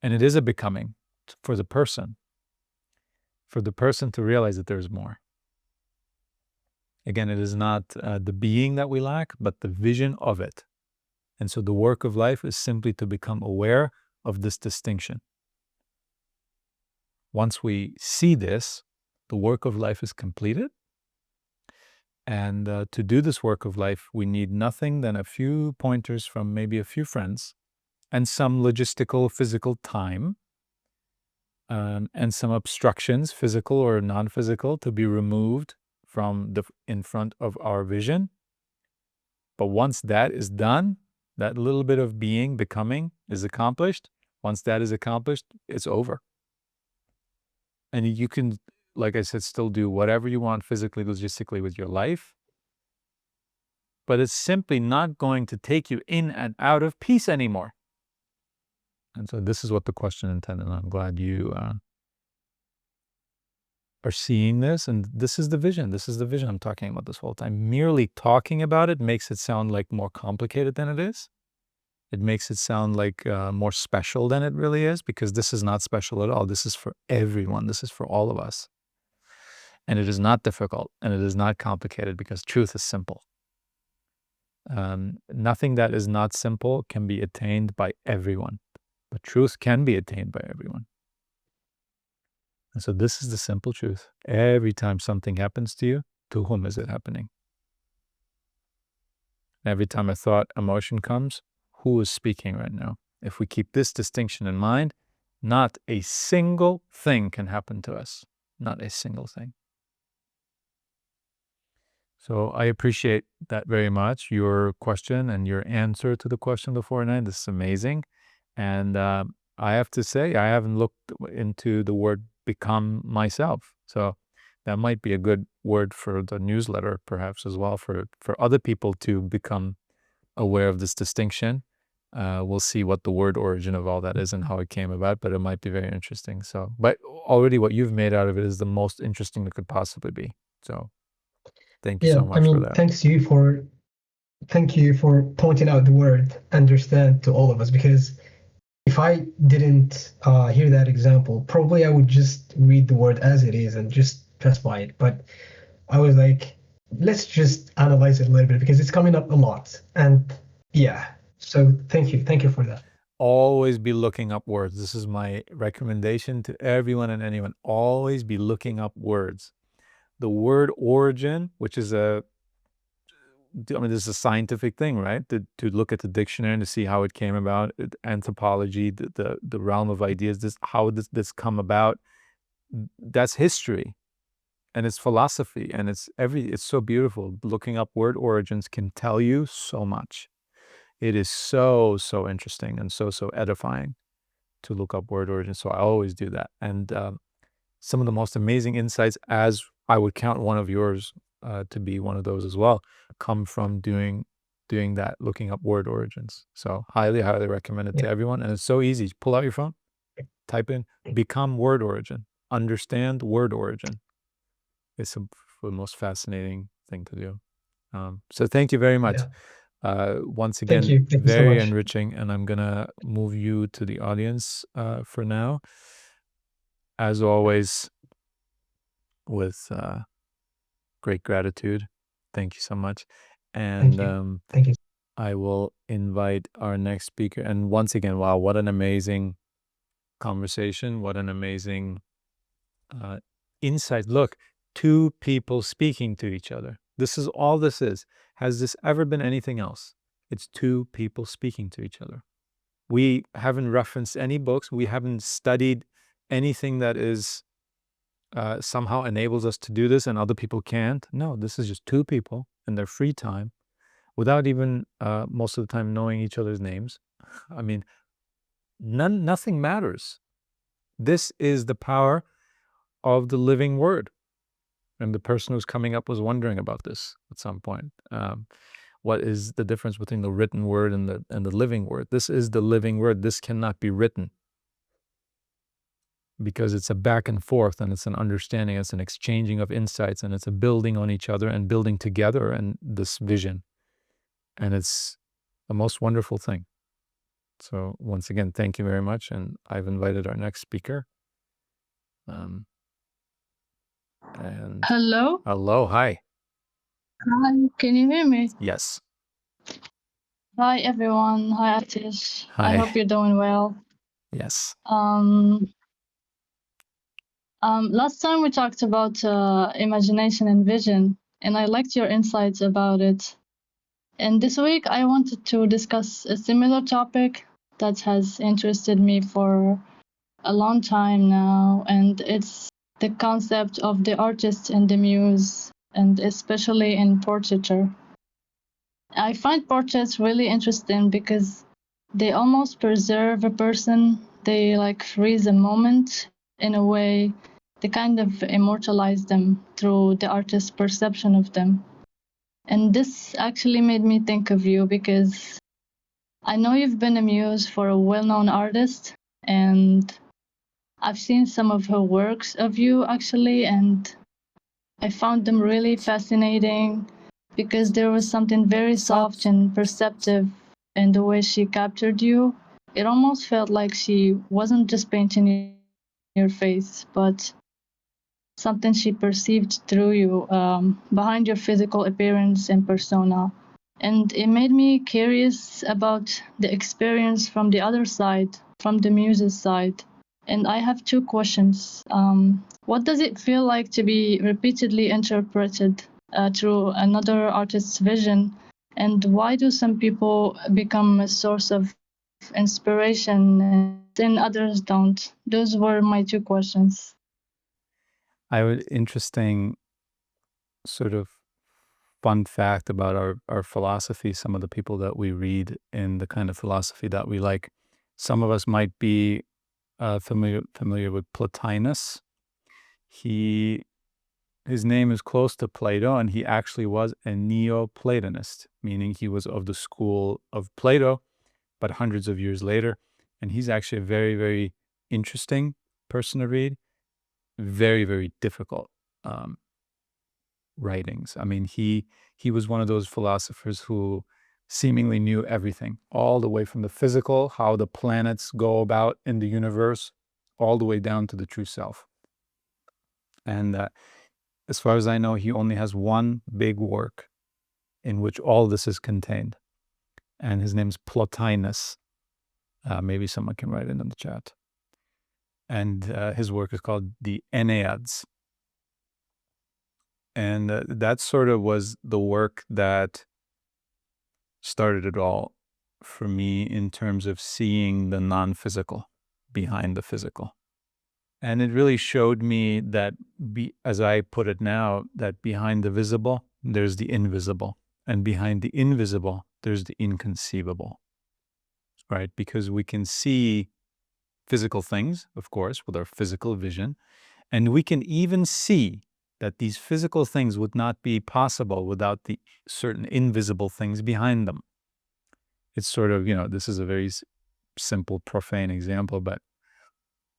And it is a becoming for the person to realize that there's more. Again, it is not the being that we lack, but the vision of it. And so the work of life is simply to become aware of this distinction. Once we see this, the work of life is completed. And to do this work of life, we need nothing than a few pointers from maybe a few friends and some logistical, physical time and some obstructions, physical or non-physical, to be removed from in front of our vision. But once that is done, That little bit of being, becoming is accomplished. Once that is accomplished, it's over. And you can, like I said, still do whatever you want physically, logistically with your life. But it's simply not going to take you in and out of peace anymore. And so this is what the question intended. And I'm glad you are seeing this. And this is the vision. This is the vision I'm talking about this whole time. Merely talking about it makes it sound like more complicated than it is. It makes it sound like more special than it really is, because this is not special at all. This is for everyone. This is for all of us. And it is not difficult, and it is not complicated, because truth is simple. Nothing that is not simple can be attained by everyone, but truth can be attained by everyone. And so this is the simple truth. Every time something happens to you, to whom is it happening? Every time a thought, emotion comes, who is speaking right now? If we keep this distinction in mind, not a single thing can happen to us. Not a single thing. So I appreciate that very much, your question and your answer to the question before tonight. This is amazing. And I have to say, I haven't looked into the word become myself. So that might be a good word for the newsletter, perhaps as well, for other people to become aware of this distinction. We'll see what the word origin of all that is and how it came about, but it might be very interesting. So, but already what you've made out of it is the most interesting that could possibly be. So thank you so much for that. Thank you for pointing out the word understand to all of us, because if I didn't hear that example, probably I would just read the word as it is and just pass by it. But I was like, let's just analyze it a little bit, because it's coming up a lot. And yeah, so thank you for that. Always be looking up words. This is my recommendation to everyone and anyone. Always be looking up words. The word origin, which is this is a scientific thing, right? To look at the dictionary and to see how it came about, anthropology, the realm of ideas, how this come about. That's history, and it's philosophy, and it's so beautiful. Looking up word origins can tell you so much. It is so interesting and so edifying to look up word origins. So I always do that. And some of the most amazing insights, as I would count one of yours to be one of those as well, come from doing that, looking up word origins. So highly recommend it to everyone. And it's so easy. Pull out your phone, type in become word origin, understand word origin. It's the most fascinating thing to do. So thank you very much. Once again, thank you very so much. enriching, and I'm gonna move you to the audience for now. As always, with great gratitude. Thank you so much. And Thank you. I will invite our next speaker. And once again, wow, what an amazing conversation. What an amazing insight. Look, two people speaking to each other. This is all this is. Has this ever been anything else? It's two people speaking to each other. We haven't referenced any books. We haven't studied anything that is somehow enables us to do this and other people can't. No, this is just two people in their free time, without even most of the time knowing each other's names. I mean, nothing matters. This is the power of the living word. And the person who's coming up was wondering about this at some point. What is the difference between the written word and the living word? This is the living word. This cannot be written, because it's a back and forth, and it's an understanding, it's an exchanging of insights, and it's a building on each other and building together and this vision. And it's the most wonderful thing. So once again, thank you very much. And I've invited our next speaker. And hello. Hi. Hi, can you hear me? Yes. Hi everyone. Hi Atish. Hi. I hope you're doing well. Yes. Last time we talked about imagination and vision, and I liked your insights about it. And this week I wanted to discuss a similar topic that has interested me for a long time now, and it's the concept of the artist and the muse, and especially in portraiture. I find portraits really interesting because they almost preserve a person. They like freeze a moment in a way. They kind of immortalize them through the artist's perception of them. And this actually made me think of you because I know you've been a muse for a well-known artist, and I've seen some of her works of you actually, and I found them really fascinating because there was something very soft and perceptive in the way she captured you. It almost felt like she wasn't just painting your face, but something she perceived through you, behind your physical appearance and persona. And it made me curious about the experience from the other side, from the muse's side. And I have two questions. What does it feel like to be repeatedly interpreted through another artist's vision? And why do some people become a source of inspiration and others don't? Those were my two questions. Interesting sort of fun fact about our philosophy, some of the people that we read in the kind of philosophy that we like. Some of us might be familiar with Plotinus. His name is close to Plato, and he actually was a Neoplatonist, meaning he was of the school of Plato, but hundreds of years later. And he's actually a very, very interesting person to read. Very, very difficult writings. I mean, he was one of those philosophers who seemingly knew everything, all the way from the physical, how the planets go about in the universe, all the way down to the true self. And as far as I know, he only has one big work in which all this is contained, and his name's Plotinus. Maybe someone can write it in the chat. And his work is called the Enneads. And that sort of was the work that started it all for me in terms of seeing the non-physical behind the physical. And it really showed me that, as I put it now, that behind the visible, there's the invisible. And behind the invisible, there's the inconceivable, right? Because we can see physical things, of course, with our physical vision. And we can even see that these physical things would not be possible without the certain invisible things behind them. It's sort of, this is a very simple, profane example, but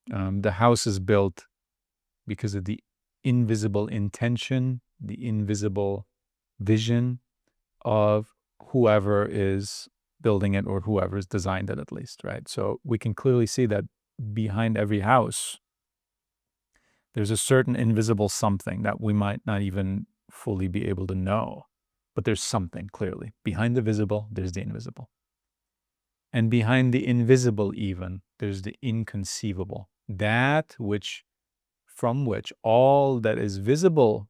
the house is built because of the invisible intention, the invisible vision of whoever is building it or whoever's designed it, at least, right? So we can clearly see that behind every house, there's a certain invisible something that we might not even fully be able to know, but there's something clearly. Behind the visible, there's the invisible. And behind the invisible even, there's the inconceivable. That from which all that is visible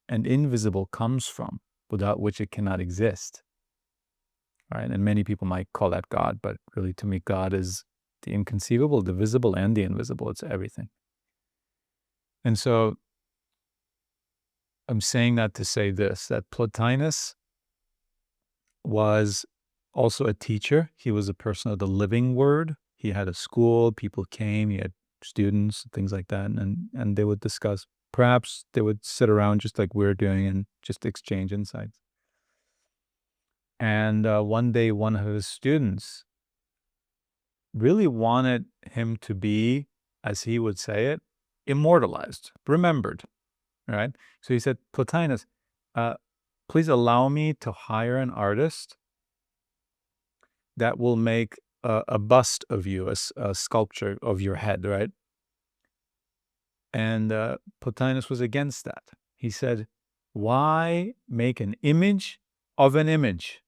and invisible comes from, without which it cannot exist. Right? And many people might call that God, but really to me, God is the inconceivable, the visible, and the invisible. It's everything. And so I'm saying that to say this, that Plotinus was also a teacher. He was a person of the living word. He had a school, people came, he had students, things like that, and they would discuss. Perhaps they would sit around just like we're doing and just exchange insights. And one day, one of his students really wanted him to be, as he would say it, immortalized, remembered, right? So he said, Plotinus, please allow me to hire an artist that will make a bust of you, a sculpture of your head, right? And Plotinus was against that. He said, why make an image of an image?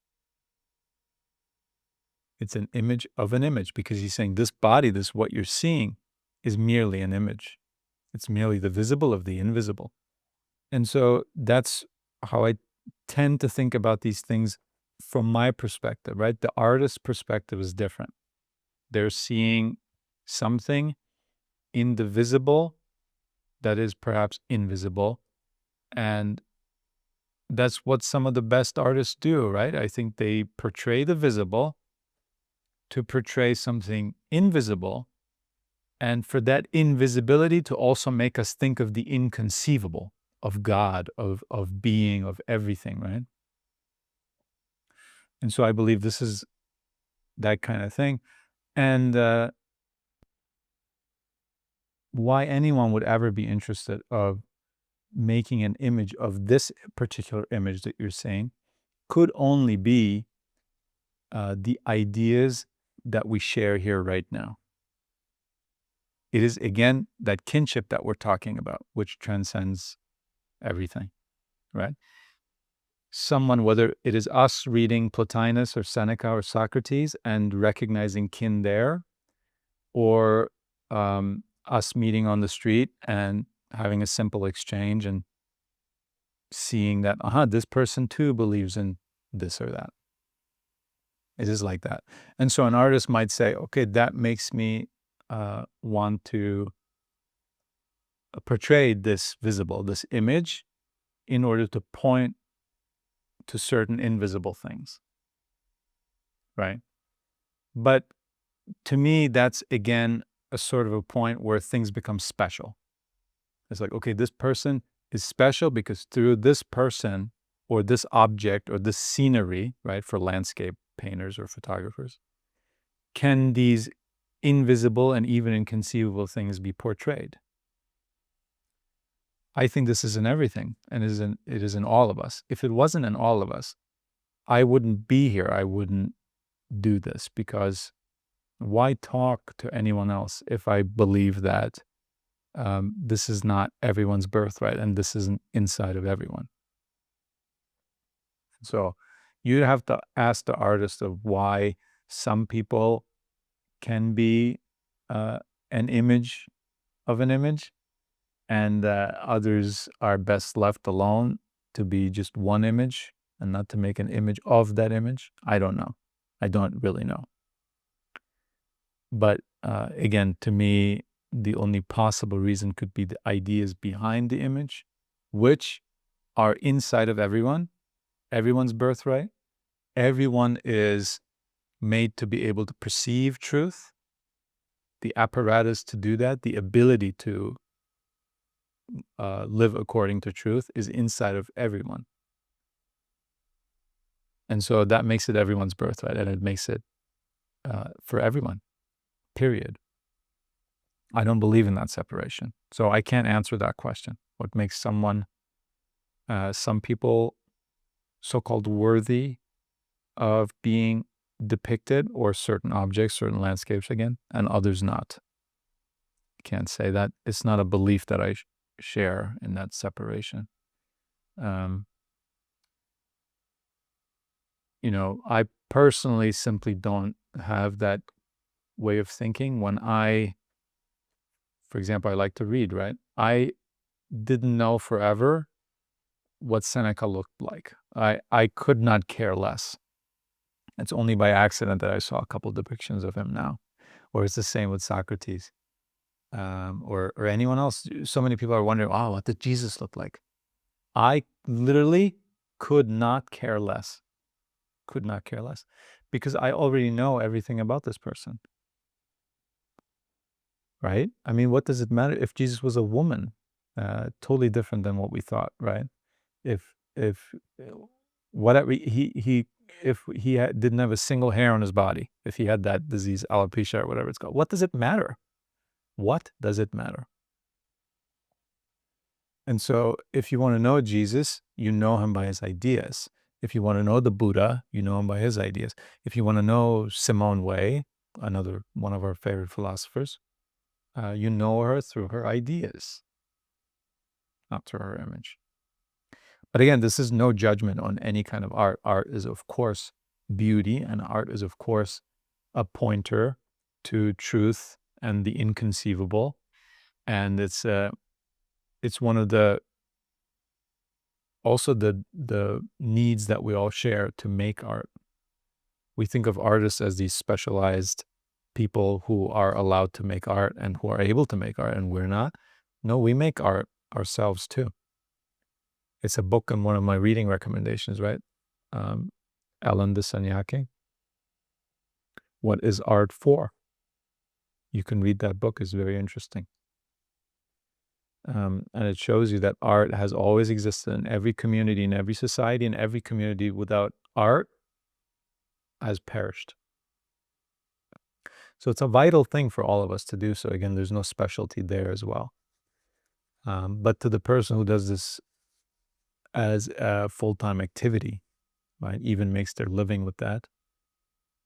It's an image of an image, because he's saying this body, what you're seeing, is merely an image. It's merely the visible of the invisible. And so that's how I tend to think about these things from my perspective, right? The artist's perspective is different. They're seeing something in the visible that is perhaps invisible, and that's what some of the best artists do, right? I think they portray the visible to portray something invisible, and for that invisibility to also make us think of the inconceivable, of God, of being, of everything, right? And so I believe this is that kind of thing. And why anyone would ever be interested of making an image of this particular image that you're saying could only be the ideas that we share here right now. It is, again, that kinship that we're talking about, which transcends everything, right? Someone, whether it is us reading Plotinus or Seneca or Socrates and recognizing kin there, or us meeting on the street and having a simple exchange and seeing that, this person too believes in this or that. It is like that. And so an artist might say, okay, that makes me want to portray this visible, this image, in order to point to certain invisible things, right? But to me, that's, again, a sort of a point where things become special. It's like, okay, this person is special because through this person or this object or this scenery, right, for landscape painters or photographers, can these invisible and even inconceivable things be portrayed. I think this is in everything, and it is in all of us. If it wasn't in all of us, I wouldn't be here. I wouldn't do this, because why talk to anyone else if I believe that this is not everyone's birthright and this isn't inside of everyone? So you have to ask the artist of why some people can be an image of an image, and others are best left alone to be just one image and not to make an image of that image. I don't know. I don't really know. But again, to me, the only possible reason could be the ideas behind the image, which are inside of everyone, everyone's birthright. Everyone is made to be able to perceive truth. The apparatus to do that, the ability to live according to truth, is inside of everyone. And so that makes it everyone's birthright, and it makes it for everyone, period. I don't believe in that separation. So I can't answer that question. What makes some people so-called worthy of being depicted, or certain objects, certain landscapes again, and others not? I can't say that. It's not a belief that I share in that separation. I personally simply don't have that way of thinking. When for example, I like to read, right? I didn't know forever what Seneca looked like. I could not care less. It's only by accident that I saw a couple depictions of him now. Or it's the same with Socrates, or anyone else. So many people are wondering, what did Jesus look like? I literally could not care less. Could not care less, because I already know everything about this person. Right? I mean, what does it matter if Jesus was a woman? Totally different than what we thought, right? If whatever if he didn't have a single hair on his body, if he had that disease, alopecia or whatever it's called, what does it matter? What does it matter? And so if you want to know Jesus, you know him by his ideas. If you want to know the Buddha, you know him by his ideas. If you want to know Simone Weil, another one of our favorite philosophers, you know her through her ideas, not through her image. But again, this is no judgment on any kind of art. Art is, of course, beauty, and art is, of course, a pointer to truth and the inconceivable. And it's one of the needs that we all share to make art. We think of artists as these specialized people who are allowed to make art and who are able to make art, and we're not. No, we make art ourselves too. It's a book in one of my reading recommendations, right? Ellen DeSagnake. What is art for? You can read that book. It's very interesting. And it shows you that art has always existed in every community, in every society, in every community. Without art, has perished. So it's a vital thing for all of us to do. So again, there's no specialty there as well. But to the person who does this as a full-time activity, right, even makes their living with that,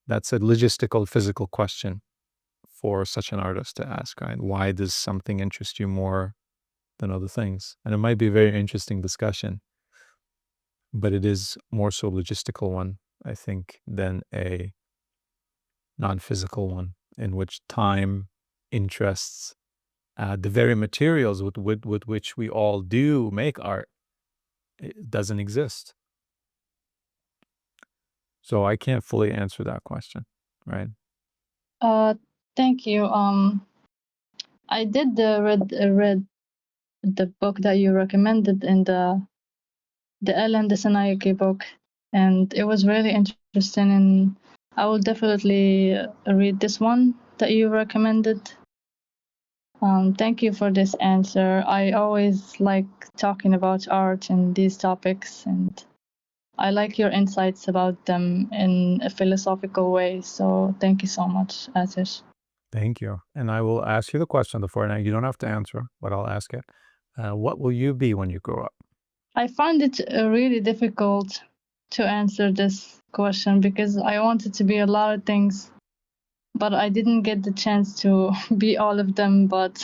that's a logistical, physical question for such an artist to ask, right? Why does something interest you more than other things? And it might be a very interesting discussion, but it is more so logistical one, I think, than a non-physical one, in which time, interests, the very materials with which we all do make art, it doesn't exist. So I can't fully answer that question, right? Thank you. I did read the book that you recommended in the Ellen DeSagnake book, and it was really interesting. And I will definitely read this one that you recommended. Thank you for this answer. I always like talking about art and these topics, and I like your insights about them in a philosophical way. So thank you so much, Atish. Thank you. And I will ask you the question before now. You don't have to answer, but I'll ask it. What will you be when you grow up? I find it really difficult to answer this question because I wanted to be a lot of things, but I didn't get the chance to be all of them. But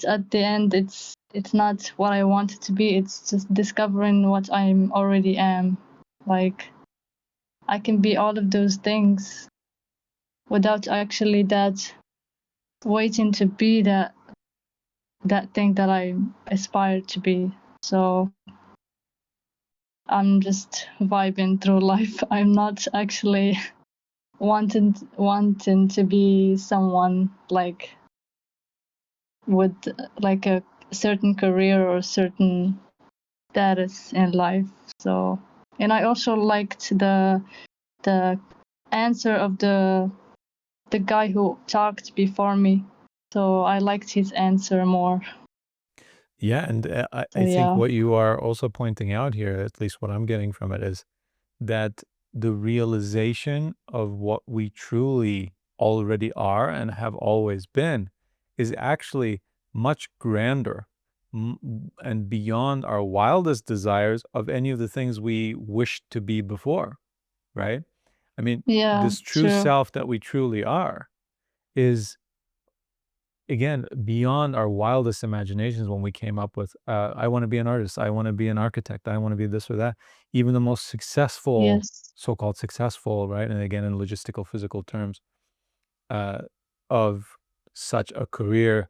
at the end, it's not what I wanted to be. It's just discovering what I already am. Like, I can be all of those things without actually waiting to be that thing that I aspire to be. So I'm just vibing through life. I'm not actually wanting to be someone like with like a certain career or certain status in life. So, and I also liked the answer of the guy who talked before me. So I liked his answer more. Yeah, and I So think yeah. what you are also pointing out here, at least what I'm getting from it, is that the realization of what we truly already are and have always been is actually much grander and beyond our wildest desires of any of the things we wished to be before, right? I mean, Yeah, this true true. self that we truly are is, again, beyond our wildest imaginations when we came up with, I want to be an artist, I want to be an architect, I want to be this or that. Even the most successful, Yes. so-called successful, right? And again, in logistical, physical terms, of such a career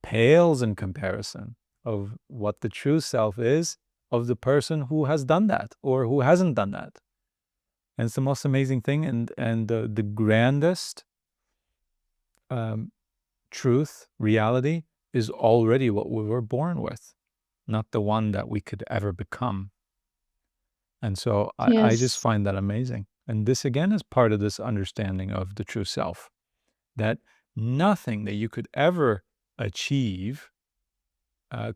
pales in comparison of what the true self is of the person who has done that or who hasn't done that. And it's the most amazing thing, and the grandest truth, reality, is already what we were born with, not the one that we could ever become. And so I just Yes. find that amazing. And this, again, is part of this understanding of the true self, that nothing that you could ever achieve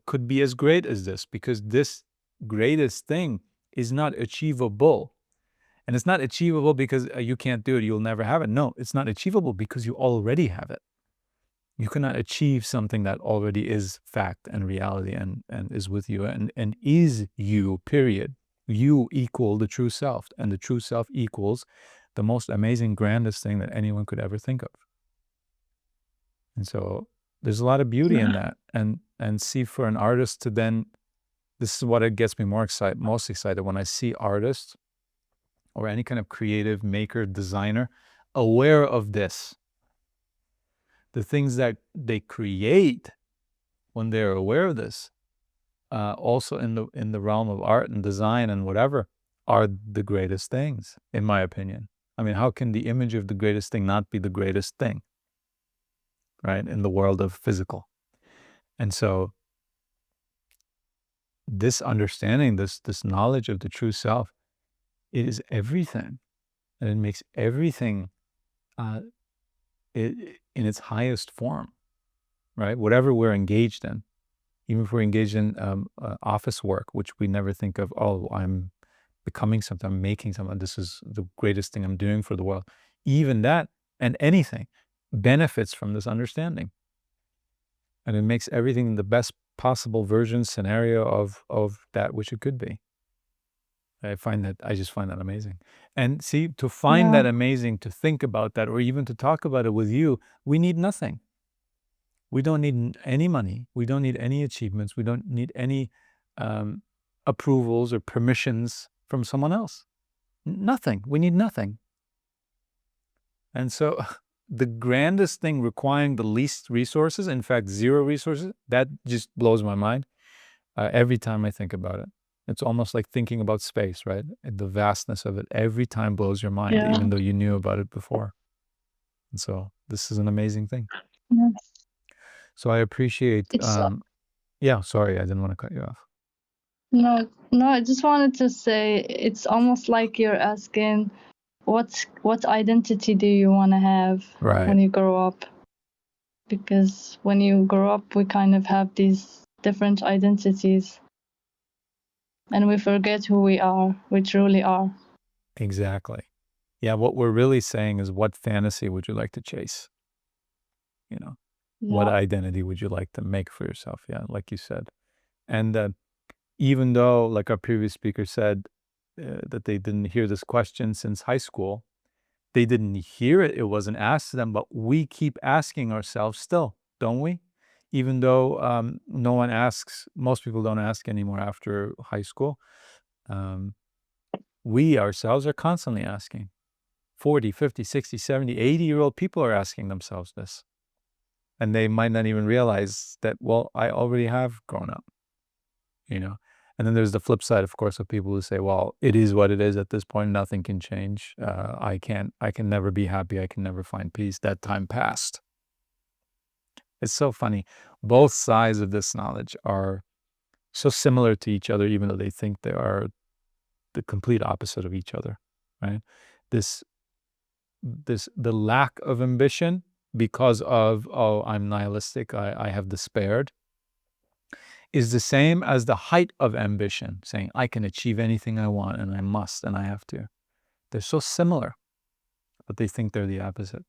could be as great as this, because this greatest thing is not achievable. And it's not achievable because you can't do it, you'll never have it. No, it's not achievable because you already have it. You cannot achieve something that already is fact and reality and is with you and is you, period. You equal the true self, and the true self equals the most amazing, grandest thing that anyone could ever think of. And so there's a lot of beauty in that. And see, for an artist to then, this is what it gets me most excited when I see artists or any kind of creative maker, designer, aware of this. The things that they create when they're aware of this, also in the realm of art and design and whatever, are the greatest things, in my opinion. I mean, how can the image of the greatest thing not be the greatest thing, right, in the world of physical? And so this understanding, this knowledge of the true self, it is everything, and it makes everything in its highest form, right? Whatever we're engaged in, even if we're engaged in office work, which we never think of, oh, I'm becoming something, I'm making something, this is the greatest thing I'm doing for the world. Even that and anything benefits from this understanding. And it makes everything the best possible version, scenario of that which it could be. I just find that amazing. And see, to find that amazing, to think about that, or even to talk about it with you, we need nothing. We don't need any money. We don't need any achievements. We don't need any approvals or permissions from someone else. Nothing. We need nothing. And so the grandest thing requiring the least resources, in fact, zero resources, that just blows my mind every time I think about it. It's almost like thinking about space, right? And the vastness of it every time blows your mind, even though you knew about it before. And so this is an amazing thing. Yes. So I appreciate, yeah, sorry, I didn't want to cut you off. No, I just wanted to say it's almost like you're asking what identity do you want to have when you grow up? Because when you grow up, we kind of have these different identities. And we forget who we truly are. Exactly. Yeah, what we're really saying is, what fantasy would you like to chase? What identity would you like to make for yourself? Yeah, like you said. And even though, like our previous speaker said, that they didn't hear this question since high school, they didn't hear it, it wasn't asked to them, but we keep asking ourselves still, don't we? Even though no one asks, most people don't ask anymore after high school. We ourselves are constantly asking. 40, 50, 60, 70, 80-year-old people are asking themselves this. And they might not even realize that, well, I already have grown up, And then there's the flip side, of course, of people who say, well, it is what it is at this point. Nothing can change. I can never be happy. I can never find peace. That time passed. It's so funny. Both sides of this knowledge are so similar to each other, even though they think they are the complete opposite of each other, right? The lack of ambition because of, oh, I'm nihilistic, I have despaired, is the same as the height of ambition, saying I can achieve anything I want and I must and I have to. They're so similar, but they think they're the opposite.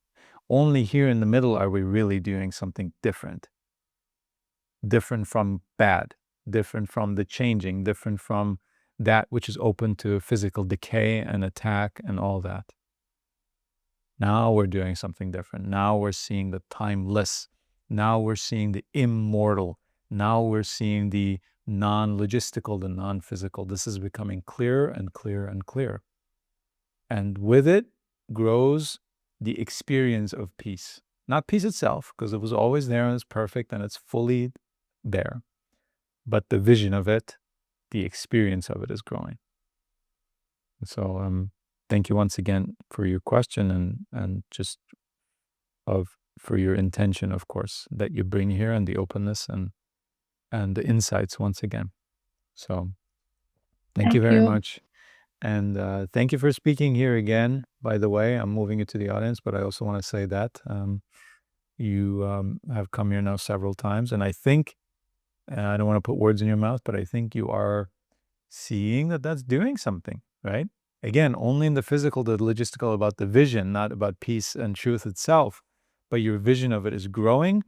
Only here in the middle are we really doing something different. Different from bad, different from the changing, different from that which is open to physical decay and attack and all that. Now we're doing something different. Now we're seeing the timeless. Now we're seeing the immortal. Now we're seeing the non-logistical, the non-physical. This is becoming clearer and clearer and clearer. And with it grows the experience of peace. Not peace itself, because it was always there and it's perfect and it's fully there. But the vision of it, the experience of it is growing. So thank you once again for your question and just for your intention, of course, that you bring here, and the openness and the insights once again. So thank you very much. And thank you for speaking here again. By the way, I'm moving you to the audience, but I also want to say that you have come here now several times, and I think, I don't want to put words in your mouth, but I think you are seeing that that's doing something, right? Again, only in the physical, the logistical, about the vision, not about peace and truth itself, but your vision of it is growing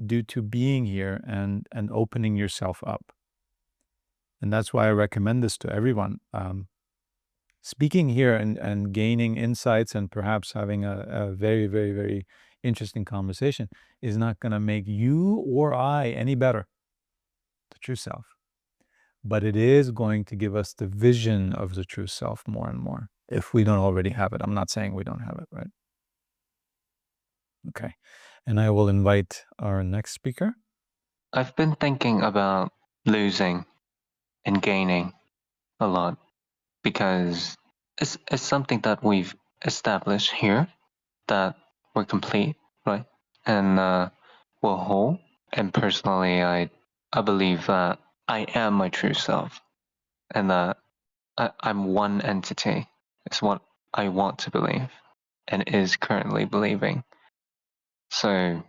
due to being here and opening yourself up. And that's why I recommend this to everyone. Speaking here and gaining insights and perhaps having a very, very, very interesting conversation is not going to make you or I any better, the true self. But it is going to give us the vision of the true self more and more, if we don't already have it. I'm not saying we don't have it, right? Okay. And I will invite our next speaker. I've been thinking about losing and gaining a lot, because it's something that we've established here, that we're complete, right? And we're whole. And personally, I believe that I am my true self, and that I'm one entity is what I want to believe and is currently believing. So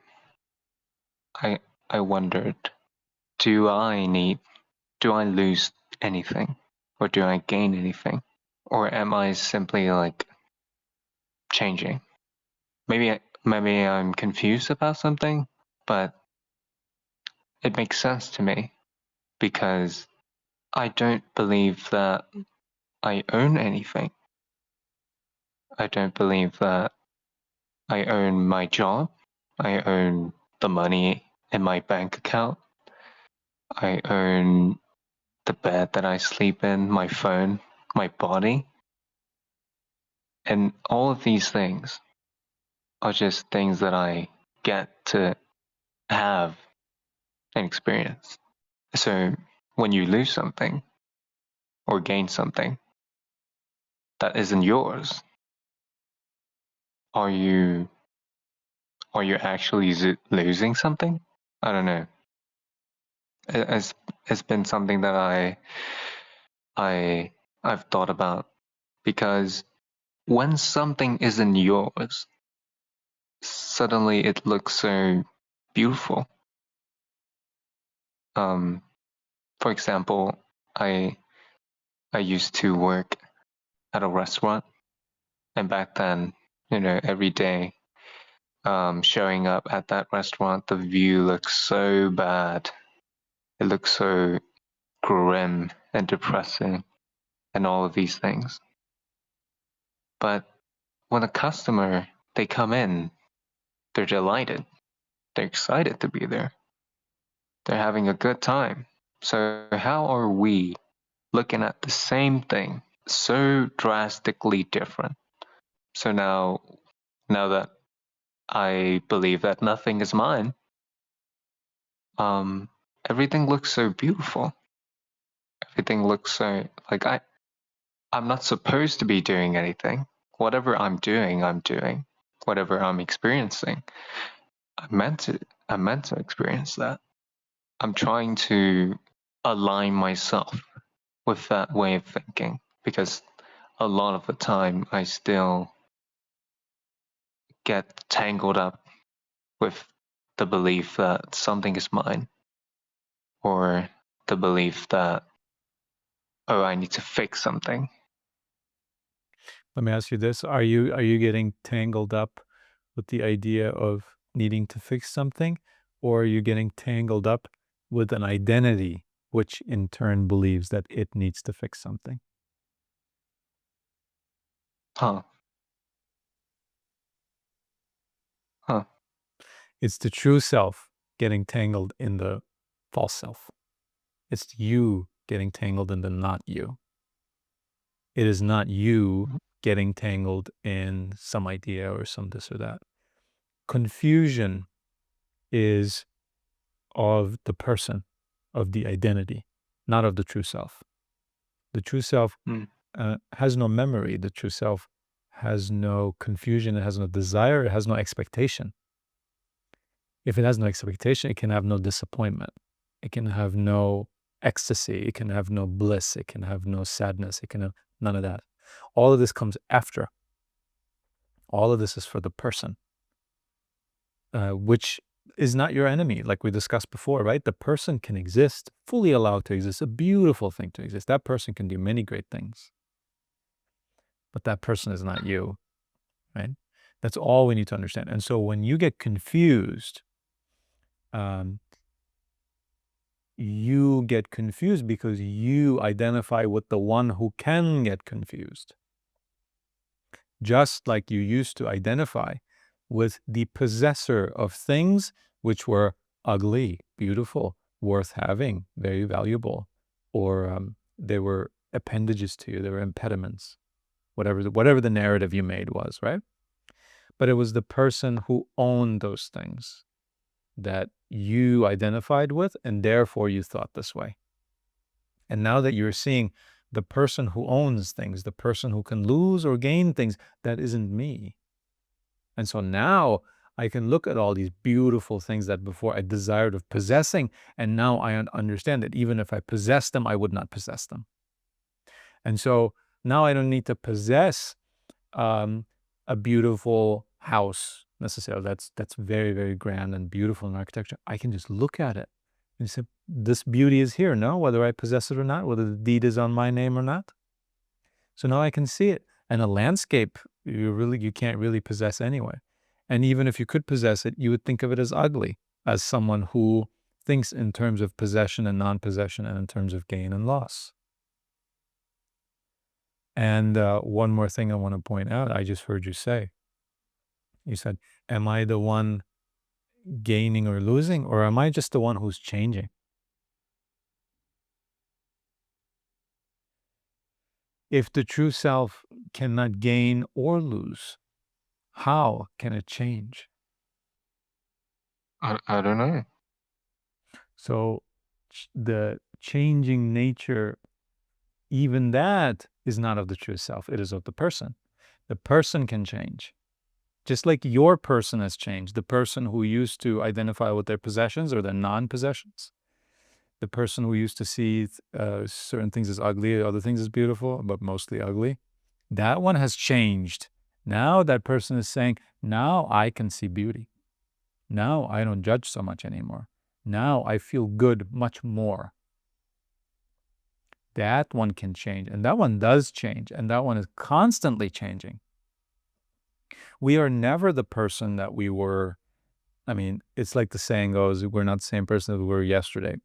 I wondered, do I lose anything, or do I gain anything, or am I simply like changing? Maybe I'm confused about something, but it makes sense to me because I don't believe that I own anything. I don't believe that I own my job. I own the money in my bank account. I own the bed that I sleep in, my phone, my body. And all of these things are just things that I get to have and experience. So when you lose something or gain something that isn't yours, are you actually losing something? I don't know. It's been something that I've thought about, because when something isn't yours, suddenly it looks so beautiful. For example, I used to work at a restaurant, and back then, every day, showing up at that restaurant, the view looks so bad. It looks so grim and depressing and all of these things. But when a customer, they come in, they're delighted. They're excited to be there. They're having a good time. So how are we looking at the same thing so drastically different? So now that I believe that nothing is mine, everything looks so beautiful. Everything looks so like I'm not supposed to be doing anything. Whatever I'm doing, I'm doing. Whatever I'm experiencing, I'm meant to experience that. I'm trying to align myself with that way of thinking, because a lot of the time I still get tangled up with the belief that something is mine, or the belief that, oh, I need to fix something. Let me ask you this. Are you getting tangled up with the idea of needing to fix something, or are you getting tangled up with an identity which in turn believes that it needs to fix something? Huh. It's the true self getting tangled in the false self. It's you getting tangled in the not you. It is not you getting tangled in some idea or some this or that. Confusion is of the person, of the identity, not of the true self. The true self has no memory. The true self has no confusion. It has no desire. It has no expectation. If it has no expectation, it can have no disappointment. It can have no ecstasy. It can have no bliss. It can have no sadness. It can have none of that. All of this comes after. All of this is for the person, which is not your enemy, like we discussed before, right? The person can exist, fully allowed to exist, a beautiful thing to exist. That person can do many great things, but that person is not you, right? That's all we need to understand. And so when you get confused, you get confused because you identify with the one who can get confused. Just like you used to identify with the possessor of things which were ugly, beautiful, worth having, very valuable, or they were appendages to you, they were impediments, whatever the narrative you made was, right? But it was the person who owned those things that you identified with, and therefore you thought this way. And now that you're seeing the person who owns things, the person who can lose or gain things, that isn't me. And so now I can look at all these beautiful things that before I desired of possessing, and now I understand that even if I possessed them, I would not possess them. And so now I don't need to possess a beautiful house necessarily. That's very, very grand and beautiful in architecture. I can just look at it and say, this beauty is here, no? Whether I possess it or not, whether the deed is on my name or not. So now I can see it. And a landscape, you can't really possess anyway. And even if you could possess it, you would think of it as ugly, as someone who thinks in terms of possession and non-possession and in terms of gain and loss. And one more thing I want to point out, I just heard you say. You said, am I the one gaining or losing, or am I just the one who's changing? If the true self cannot gain or lose, how can it change? I don't know. So the changing nature, even that is not of the true self. It is of the person. The person can change. Just like your person has changed, the person who used to identify with their possessions or their non-possessions, the person who used to see certain things as ugly, other things as beautiful, but mostly ugly, that one has changed. Now that person is saying, now I can see beauty. Now I don't judge so much anymore. Now I feel good much more. That one can change, and that one does change, and that one is constantly changing. We are never the person that we were. I mean, it's like the saying goes, we're not the same person that we were yesterday.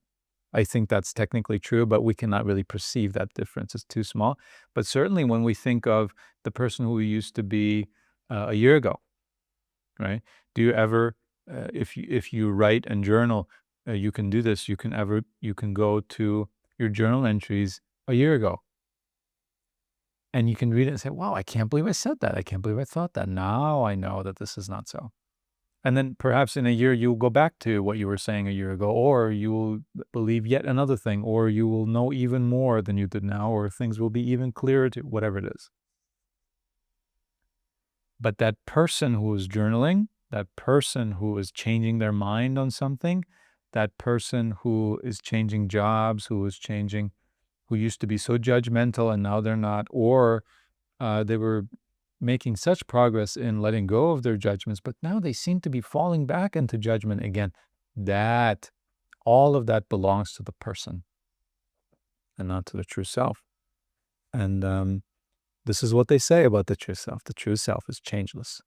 I think that's technically true, but we cannot really perceive that difference. It's too small. But certainly when we think of the person who we used to be a year ago, right? Do you ever, if you write and journal, you can do this. You can go to your journal entries a year ago, and you can read it and say, wow, I can't believe I said that. I can't believe I thought that. Now I know that this is not so. And then perhaps in a year, you'll go back to what you were saying a year ago, or you will believe yet another thing, or you will know even more than you did now, or things will be even clearer to whatever it is. But that person who is journaling, that person who is changing their mind on something, that person who is changing jobs, who used to be so judgmental and now they're not, or they were making such progress in letting go of their judgments, but now they seem to be falling back into judgment again. That, all of that belongs to the person and not to the true self. And this is what they say about the true self. The true self is changeless.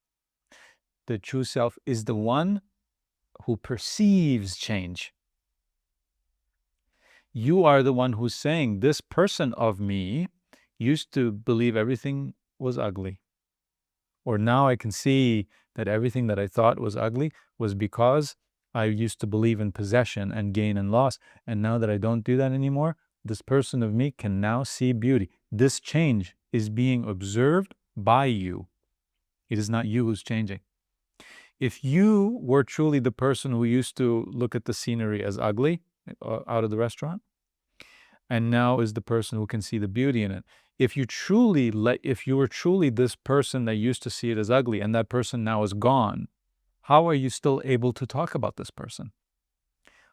The true self is the one who perceives change. You are the one who's saying, this person of me used to believe everything was ugly. Or now I can see that everything that I thought was ugly was because I used to believe in possession and gain and loss. And now that I don't do that anymore, this person of me can now see beauty. This change is being observed by you. It is not you who's changing. If you were truly the person who used to look at the scenery as ugly out of the restaurant, and now is the person who can see the beauty in it, if you were truly this person that used to see it as ugly and that person now is gone, how are you still able to talk about this person?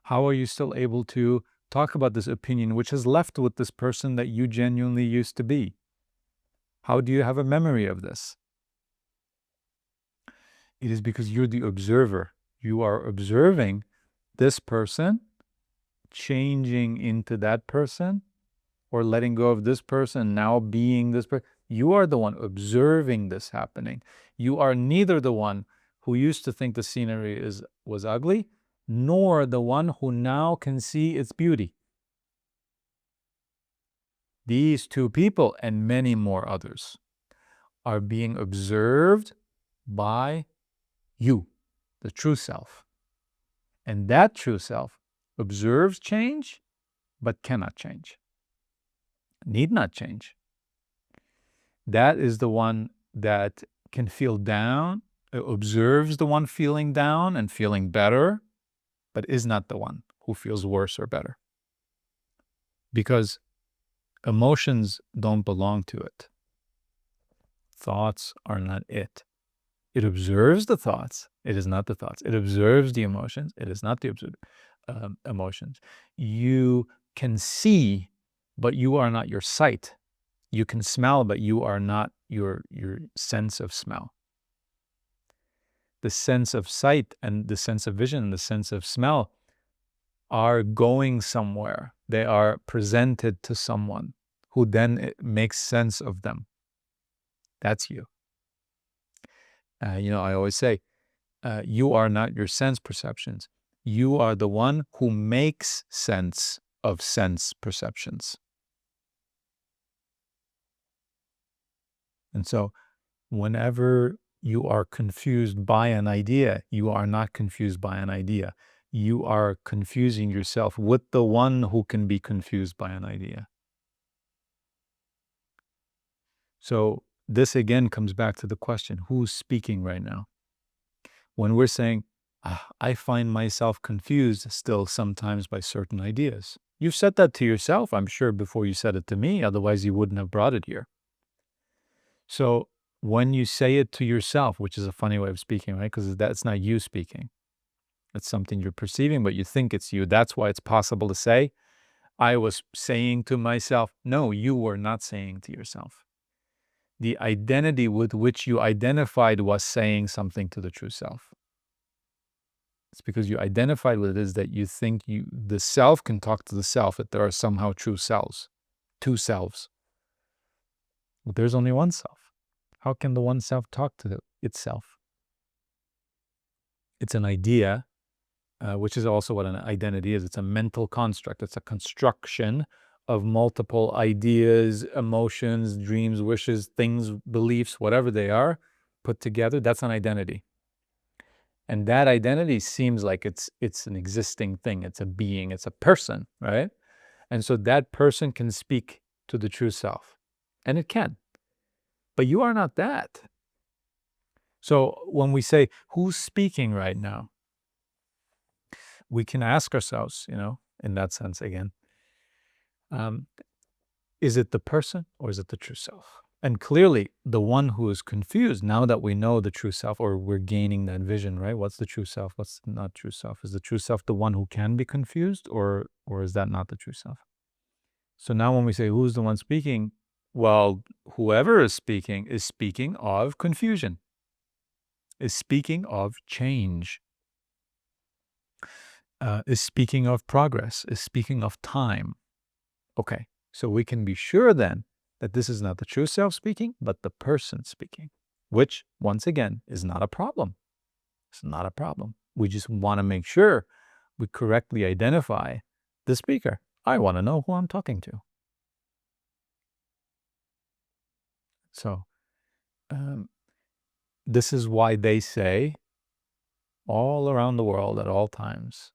How are you still able to talk about this opinion which is left with this person that you genuinely used to be? How do you have a memory of this? It is because you're the observer. You are observing this person changing into that person, or letting go of this person, now being this person. You are the one observing this happening. You are neither the one who used to think the scenery was ugly, nor the one who now can see its beauty. These two people and many more others are being observed by you, the true self. And that true self observes change, but cannot change. Need not change. That is the one that can feel down, observes the one feeling down and feeling better, but is not the one who feels worse or better. Because emotions don't belong to it. Thoughts are not it. It observes the thoughts. It is not the thoughts. It observes the emotions. It is not the emotions. You can see, but you are not your sight. You can smell, but you are not your sense of smell. The sense of sight and the sense of vision and the sense of smell are going somewhere. They are presented to someone who then makes sense of them. That's you. I always say, you are not your sense perceptions. You are the one who makes sense of sense perceptions. And so whenever you are confused by an idea, you are not confused by an idea. You are confusing yourself with the one who can be confused by an idea. So this again comes back to the question, who's speaking right now? When we're saying, I find myself confused still sometimes by certain ideas. You've said that to yourself, I'm sure, before you said it to me, otherwise you wouldn't have brought it here. So when you say it to yourself, which is a funny way of speaking, right? Because that's not you speaking. It's something you're perceiving, but you think it's you. That's why it's possible to say, I was saying to myself. No, you were not saying to yourself. The identity with which you identified was saying something to the true self. It's because you identified with it is that you think the self can talk to the self, that there are somehow true selves, two selves. But there's only one self. How can the one self talk to itself? It's an idea, which is also what an identity is. It's a mental construct. It's a construction of multiple ideas, emotions, dreams, wishes, things, beliefs, whatever they are, put together. That's an identity. And that identity seems like it's an existing thing. It's a being. It's a person, right? And so that person can speak to the true self. And it can. But you are not that. So when we say, who's speaking right now? We can ask ourselves, in that sense again, is it the person or is it the true self? And clearly, the one who is confused, now that we know the true self, or we're gaining that vision, right? What's the true self? What's not true self? Is the true self the one who can be confused, or is that not the true self? So now when we say, who's the one speaking? Well, whoever is speaking of confusion, is speaking of change, is speaking of progress, is speaking of time. Okay, so we can be sure then that this is not the true self speaking, but the person speaking, which, once again, is not a problem. It's not a problem. We just want to make sure we correctly identify the speaker. I want to know who I'm talking to. So this is why they say all around the world at all times,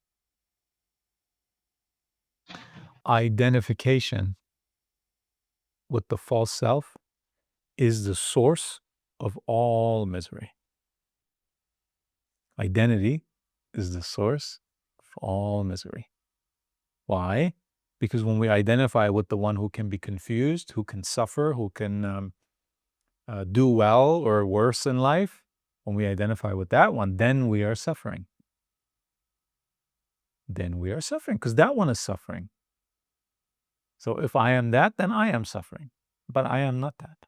identification with the false self is the source of all misery. Identity is the source of all misery. Why? Because when we identify with the one who can be confused, who can suffer, who can do well or worse in life, when we identify with that one, then we are suffering. Then we are suffering because that one is suffering. So if I am that, then I am suffering. But I am not that.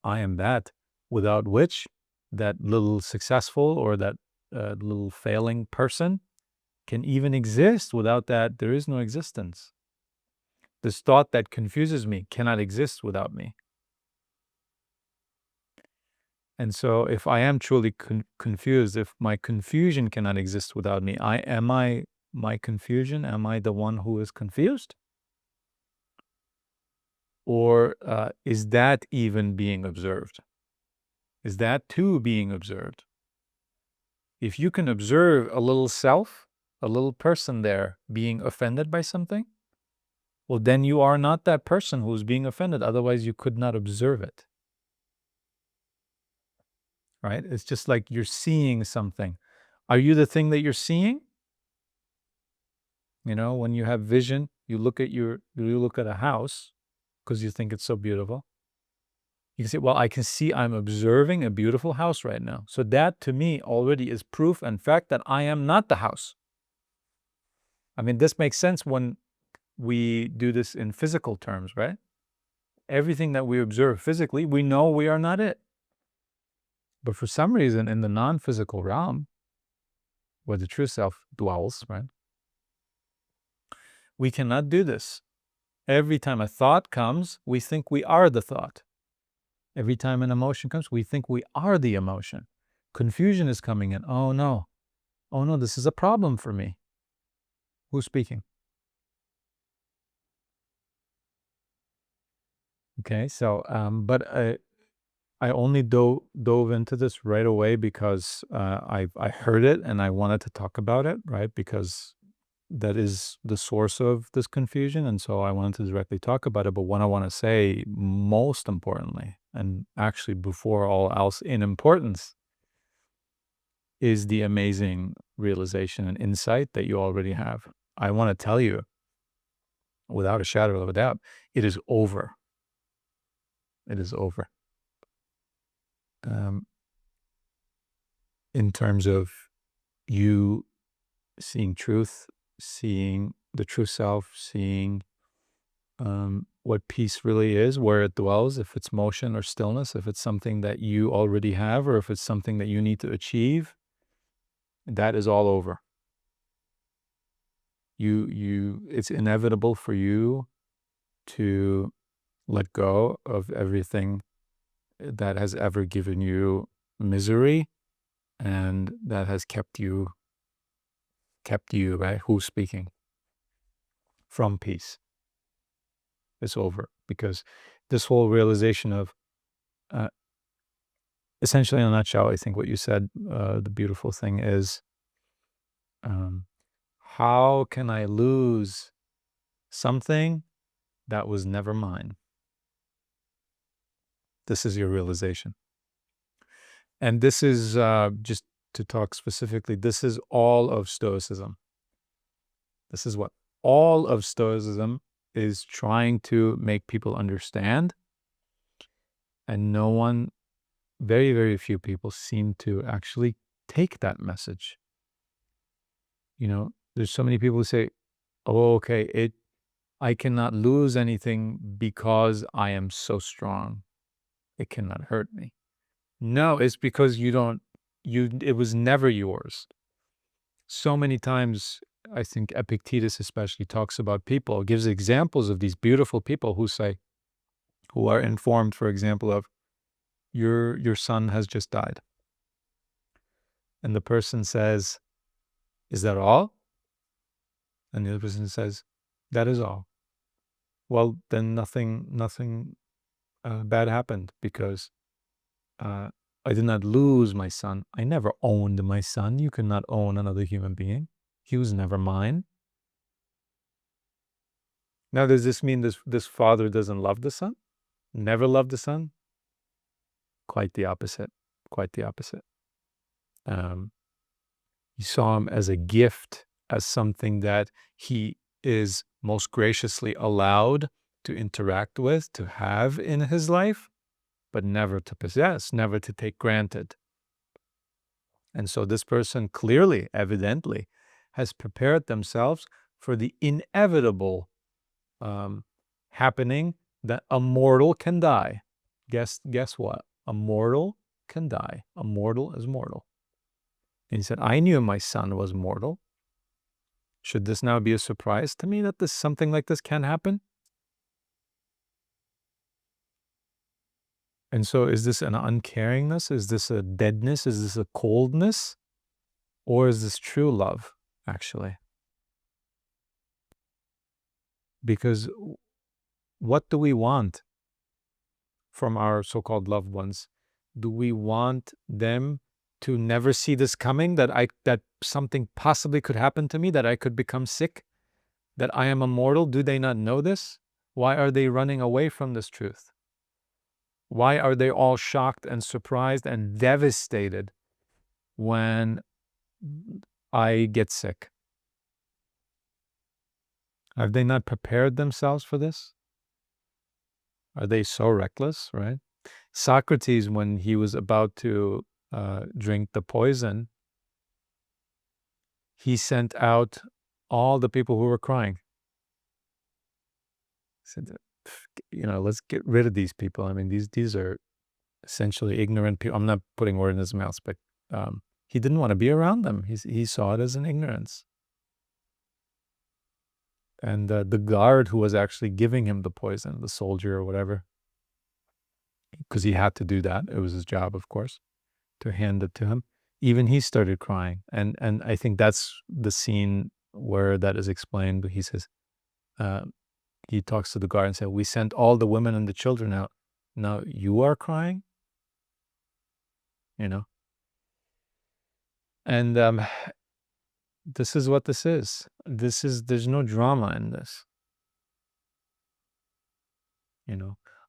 I am that, without which that little successful or that little failing person can even exist. Without that, there is no existence. This thought that confuses me cannot exist without me. And so if I am truly confused, if my confusion cannot exist without me, am I my confusion? Am I the one who is confused? Or is that even being observed? Is that too being observed? If you can observe a little self, a little person there being offended by something, well, then you are not that person who is being offended. Otherwise, you could not observe it. Right? It's just like you're seeing something. Are you the thing that you're seeing? When you have vision, you look at a house because you think it's so beautiful. You can say, well, I can see I'm observing a beautiful house right now. So that to me already is proof and fact that I am not the house. I mean, this makes sense when we do this in physical terms, right? Everything that we observe physically, we know we are not it. But for some reason, in the non-physical realm, where the true self dwells, right? We cannot do this. Every time a thought comes, we think we are the thought. Every time an emotion comes, we think we are the emotion. Confusion is coming in. Oh no, this is a problem for me. Who's speaking? Okay, so, but I only dove into this right away because I heard it and I wanted to talk about it, right? Because that is the source of this confusion, and so I wanted to directly talk about it. But what I want to say, most importantly, and actually before all else in importance, is the amazing realization and insight that you already have. I want to tell you, without a shadow of a doubt, it is over. It is over. In terms of you seeing truth, seeing the true self, seeing what peace really is, where it dwells, if it's motion or stillness, if it's something that you already have, or if it's something that you need to achieve, that is all over. It's inevitable for you to let go of everything that has ever given you misery and that has kept you, right? Who's speaking? From peace. It's over, because this whole realization of, essentially, in a nutshell, I think what you said, the beautiful thing is, how can I lose something that was never mine? This is your realization. And this is, just to talk specifically, this is all of Stoicism. This is what all of Stoicism is trying to make people understand. And no one, very, very few people seem to actually take that message. There's so many people who say, oh, okay, I cannot lose anything because I am so strong. It cannot hurt me. No, it's because it was never yours. So many times, I think Epictetus especially talks about people, gives examples of these beautiful people who are informed, for example, of your son has just died. And the person says, is that all? And the other person says, that is all. Well, then nothing bad happened, because I did not lose my son. I never owned my son. You cannot own another human being. He was never mine. Now, does this mean this father doesn't love the son? Never loved the son? Quite the opposite. Quite the opposite. He saw him as a gift, as something that he is most graciously allowed to interact with, to have in his life, but never to possess, never to take granted. And so this person clearly, evidently, has prepared themselves for the inevitable happening that a mortal can die. Guess what? A mortal can die. A mortal is mortal. And he said, I knew my son was mortal. Should this now be a surprise to me that something like this can happen? And so is this an uncaringness? Is this a deadness? Is this a coldness? Or is this true love, actually? Because what do we want from our so-called loved ones? Do we want them to never see this coming, that something possibly could happen to me, that I could become sick, that I am immortal? Do they not know this? Why are they running away from this truth? Why are they all shocked and surprised and devastated when I get sick? Have they not prepared themselves for this? Are they so reckless, right? Socrates, when he was about to drink the poison, he sent out all the people who were crying. He said, let's get rid of these people. I mean, these are essentially ignorant people. I'm not putting word in his mouth, but he didn't want to be around them. He saw it as an ignorance. And the guard who was actually giving him the poison, the soldier or whatever, because he had to do that. It was his job, of course, to hand it to him. Even he started crying. And I think that's the scene where that is explained. He says, he talks to the guard and said, we sent all the women and the children out. Now you are crying? And this is what this is. There's no drama in this.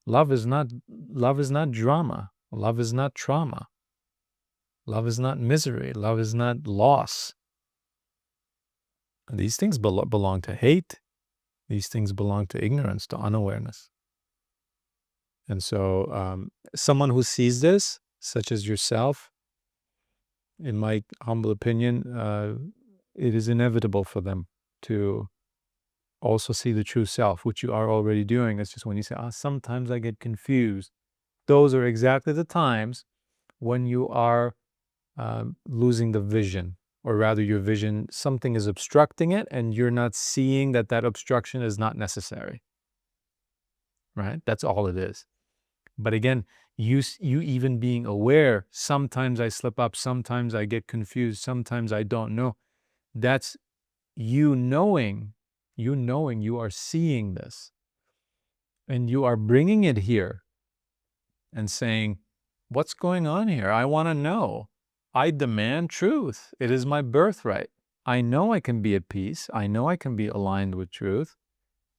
Love is not drama. Love is not trauma. Love is not misery. Love is not loss. These things belong to hate. These things belong to ignorance, to unawareness. And so someone who sees this, such as yourself, in my humble opinion, it is inevitable for them to also see the true self, which you are already doing. It's just when you say, sometimes I get confused. Those are exactly the times when you are losing the vision, or rather your vision, something is obstructing it and you're not seeing that obstruction is not necessary, right? That's all it is. But again, you even being aware, sometimes I slip up, sometimes I get confused, sometimes I don't know. That's you knowing you are seeing this. And you are bringing it here and saying, what's going on here? I want to know. I demand truth. It is my birthright. I know I can be at peace. I know I can be aligned with truth.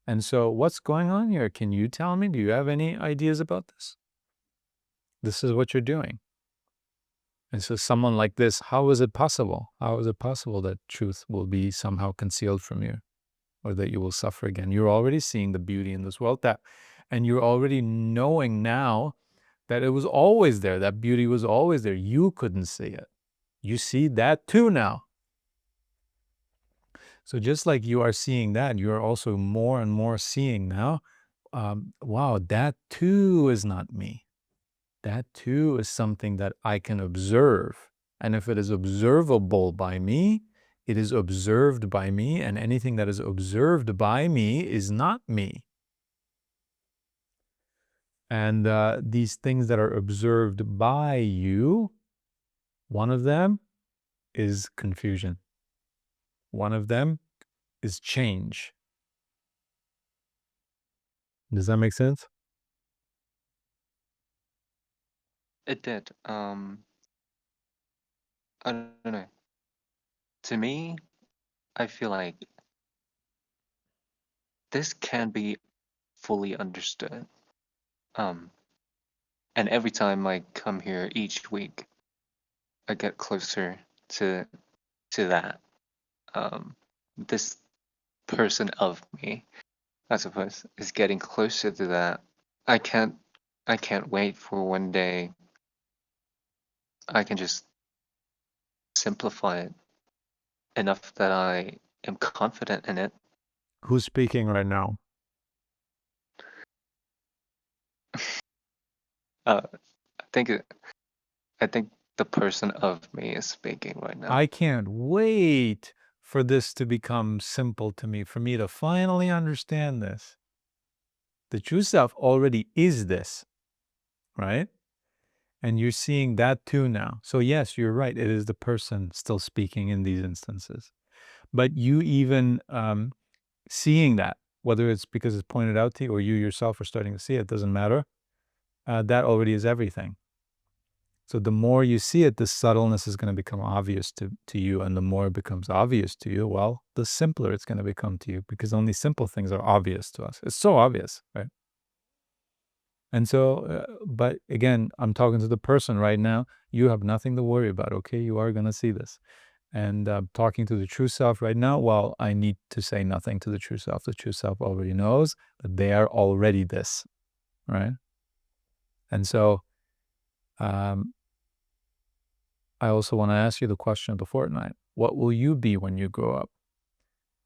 And so what's going on here? Can you tell me? Do you have any ideas about this? This is what you're doing. And so someone like this, how is it possible? How is it possible that truth will be somehow concealed from you, or that you will suffer again? You're already seeing the beauty in this world, and you're already knowing now that it was always there. That beauty was always there. You couldn't see it. You see that too now. So just like you are seeing that, you are also more and more seeing now, wow, that too is not me. That too is something that I can observe. And if it is observable by me, it is observed by me, and anything that is observed by me is not me. And these things that are observed by you, one of them is confusion. One of them is change. Does that make sense? It did. I don't know. To me, I feel like this can be fully understood. And every time I come here each week, I get closer to that. This person of me, I suppose, is getting closer to that. I can't wait for one day I can just simplify it enough that I am confident in it. Who's speaking right now? I think the person of me is speaking right now. I can't wait for this to become simple to me, for me to finally understand this. The true self already is this, right? And you're seeing that too now. So yes, you're right. It is the person still speaking in these instances. But you even seeing that, whether it's because it's pointed out to you or you yourself are starting to see it, doesn't matter. That already is everything. So the more you see it, the subtleness is going to become obvious to you. And the more it becomes obvious to you, well, the simpler it's going to become to you, because only simple things are obvious to us. It's so obvious, right? And so, but again, I'm talking to the person right now. You have nothing to worry about, okay? You are going to see this. And talking to the true self right now, well, I need to say nothing to the true self. The true self already knows that they are already this, right? And so I also want to ask you the question of the fortnight. What will you be when you grow up?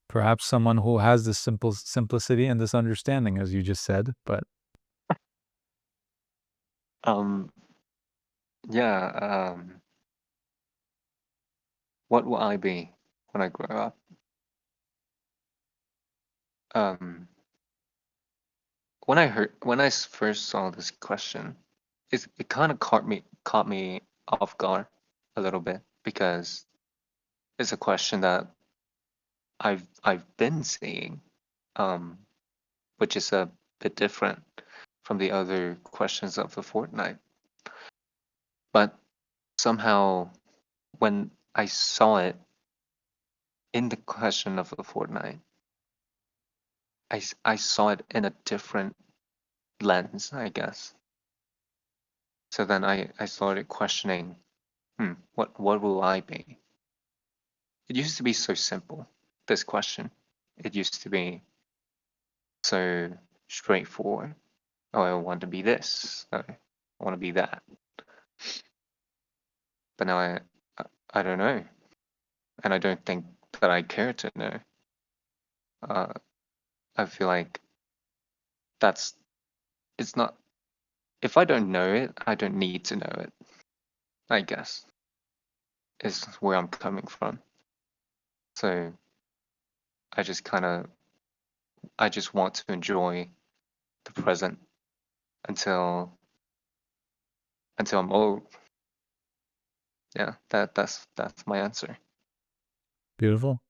Perhaps someone who has this simplicity and this understanding, as you just said, but Yeah. What will I be when I grow up? When I first saw this question, it kind of caught me off guard a little bit, because it's a question that I've been seeing, which is a bit different from the other questions of the fortnight. But somehow, when I saw it in the question of the fortnight, I saw it in a different lens, I guess. So then I started questioning, what will I be? It used to be so simple, this question. It used to be so straightforward. Oh, I want to be this. Oh, I want to be that. But now I don't know, and I don't think that I care to know. I feel like it's not. If I don't know it, I don't need to know it, I guess, is where I'm coming from. So I just want to enjoy the present until I'm old. Yeah, that's my answer. beautiful.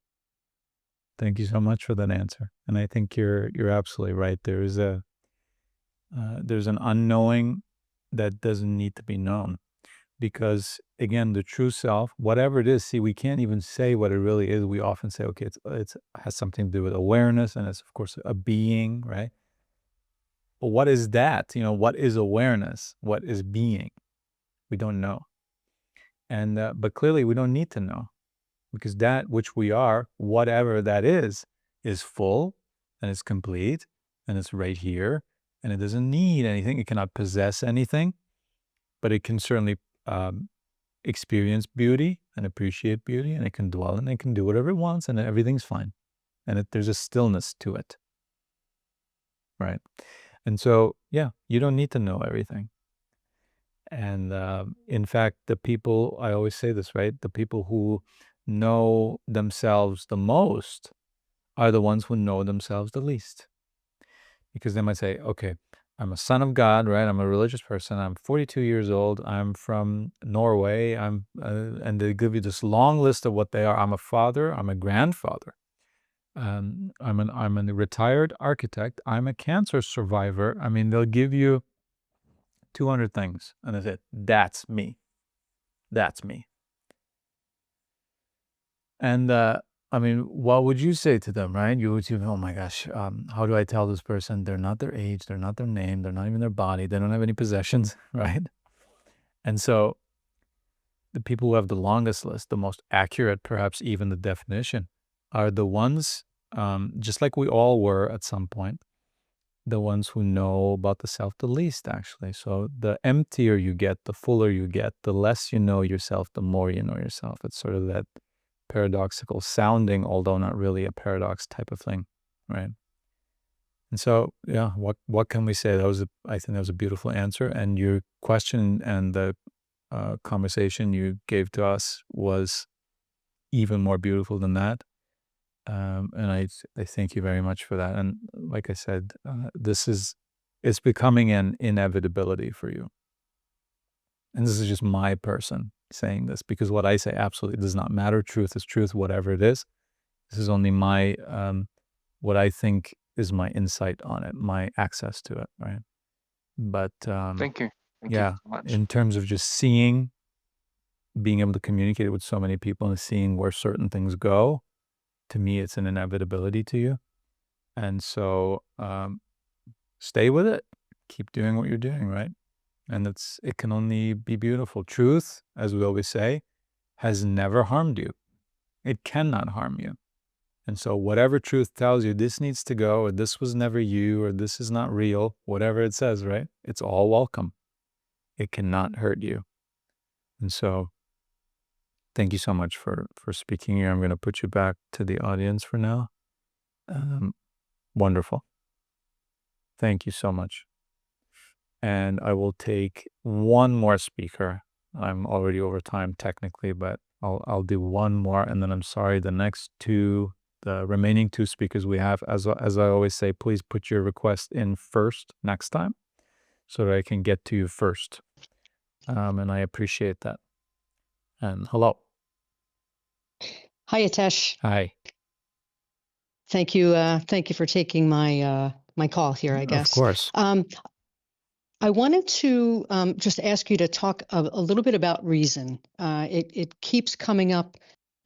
Thank you so much for that answer. And I think you're absolutely right. There's an unknowing that doesn't need to be known, because again, the true self, whatever it is, see, we can't even say what it really is. We often say, okay, it's has something to do with awareness, and it's of course a being, right? But what is that? What is awareness? What is being? We don't know. And but clearly we don't need to know, because that which we are, whatever that is full and it's complete and it's right here, and it doesn't need anything. It cannot possess anything, but it can certainly experience beauty and appreciate beauty, and it can dwell and it can do whatever it wants, and everything's fine. And there's a stillness to it, right? And so, yeah, you don't need to know everything. And in fact, the people, I always say this, right? The people who know themselves the most are the ones who know themselves the least. Because they might say, okay, I'm a son of God, right? I'm a religious person. I'm 42 years old. I'm from Norway. And they give you this long list of what they are. I'm a father. I'm a grandfather. I'm a retired architect. I'm a cancer survivor. I mean, they'll give you 200 things, and they say, that's me. That's me. And I mean, what would you say to them, right? You would say, oh my gosh, how do I tell this person they're not their age, they're not their name, they're not even their body, they don't have any possessions, right? And so the people who have the longest list, the most accurate, perhaps even the definition, are the ones, just like we all were at some point, the ones who know about the self the least, actually. So the emptier you get, the fuller you get, the less you know yourself, the more you know yourself. It's sort of that paradoxical sounding, although not really a paradox type of thing, right? And so, yeah, what can we say? I think that was a beautiful answer. And your question and the conversation you gave to us was even more beautiful than that. And I thank you very much for that. And like I said, it's becoming an inevitability for you. And this is just my person saying this, because what I say absolutely does not matter. Truth is truth, whatever it is. This is only my, what I think is my insight on it, my access to it, right? But Thank you. Thank you yeah, so much. in terms of just seeing, being able to communicate with so many people and seeing where certain things go, to me, it's an inevitability to you. And so stay with it. Keep doing what you're doing, right? And it can only be beautiful. Truth, as we always say, has never harmed you. It cannot harm you. And so whatever truth tells you, this needs to go, or this was never you, or this is not real, whatever it says, right? It's all welcome. it cannot hurt you. And so thank you so much for speaking here. I'm going to put you back to the audience for now. Wonderful. Thank you so much. And I will take one more speaker. I'm already over time technically, but I'll do one more, and then I'm sorry, the remaining two speakers we have, as I always say, please put your request in first next time so that I can get to you first. And I appreciate that. And hello. Hi, Atesh. Hi. Thank you for taking my call here, I guess. Of course. I wanted to just ask you to talk a little bit about reason. It keeps coming up.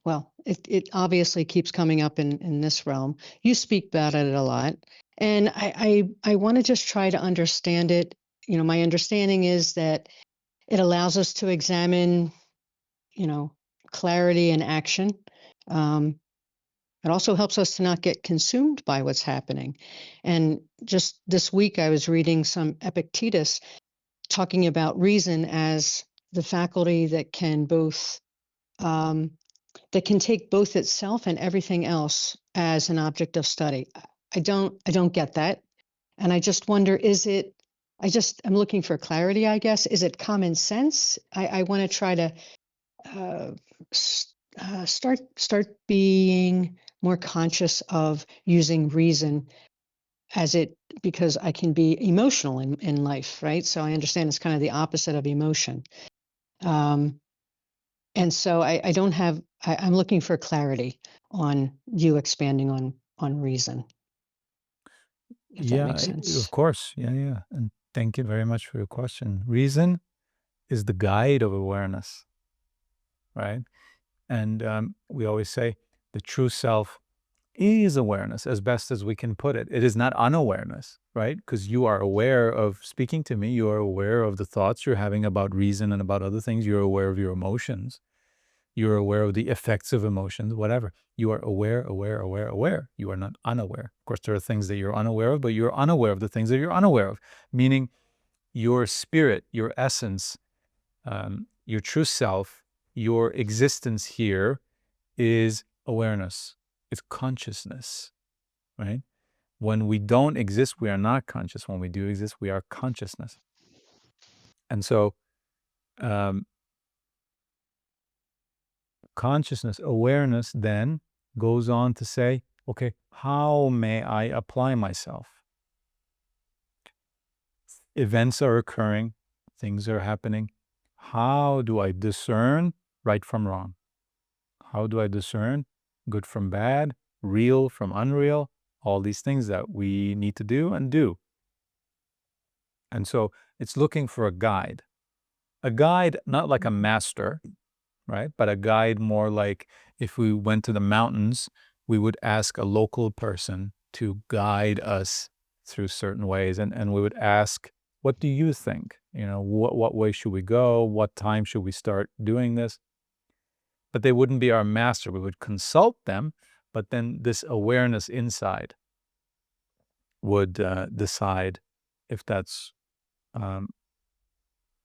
Well, it obviously keeps coming up in this realm. You speak about it a lot, and I want to just try to understand it. My understanding is that it allows us to examine, clarity and action. It also helps us to not get consumed by what's happening. And just this week, I was reading some Epictetus talking about reason as the faculty that can take both itself and everything else as an object of study. I don't get that, and I just wonder: I'm looking for clarity, I guess. Is it common sense? I want to try to start being more conscious of using reason because I can be emotional in life, right? So I understand it's kind of the opposite of emotion. And so I'm looking for clarity on you expanding on reason. If that makes sense. Of course. Yeah. And thank you very much for your question. Reason is the guide of awareness, right? And we always say the true self is awareness as best as we can put it. It is not unawareness, right? Because you are aware of speaking to me. You are aware of the thoughts you're having about reason and about other things. You're aware of your emotions. You're aware of the effects of emotions, whatever. You are aware. You are not unaware. Of course, there are things that you're unaware of, but you're unaware of the things that you're unaware of, meaning your spirit, your essence, your true self, your existence here is awareness. It's consciousness, right? When we don't exist, we are not conscious. When we do exist, we are consciousness. And so consciousness, awareness then goes on to say, okay, how may I apply myself? Events are occurring, things are happening. How do I discern right from wrong? How do I discern good from bad, real from unreal? All these things that we need to do and do. And so it's looking for a guide not like a master, right? But a guide more like if we went to the mountains, we would ask a local person to guide us through certain ways. And we would ask, what do you think? What way should we go? What time should we start doing this? But they wouldn't be our master. We would consult them, but then this awareness inside would decide if that's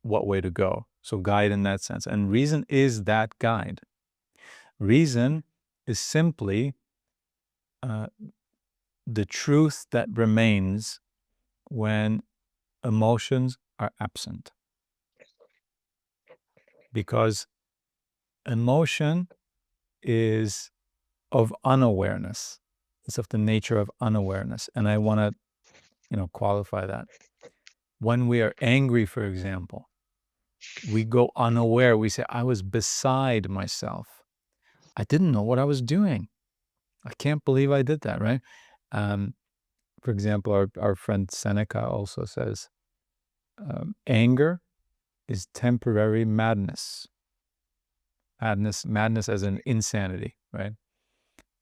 what way to go. So guide in that sense. And reason is that guide. Reason is simply the truth that remains when emotions are absent. Because emotion is of unawareness. It's of the nature of unawareness. And I want to, qualify that. When we are angry, for example, we go unaware. We say, I was beside myself. I didn't know what I was doing. I can't believe I did that, right? For example, our friend Seneca also says, anger is temporary madness. Madness as in insanity, right?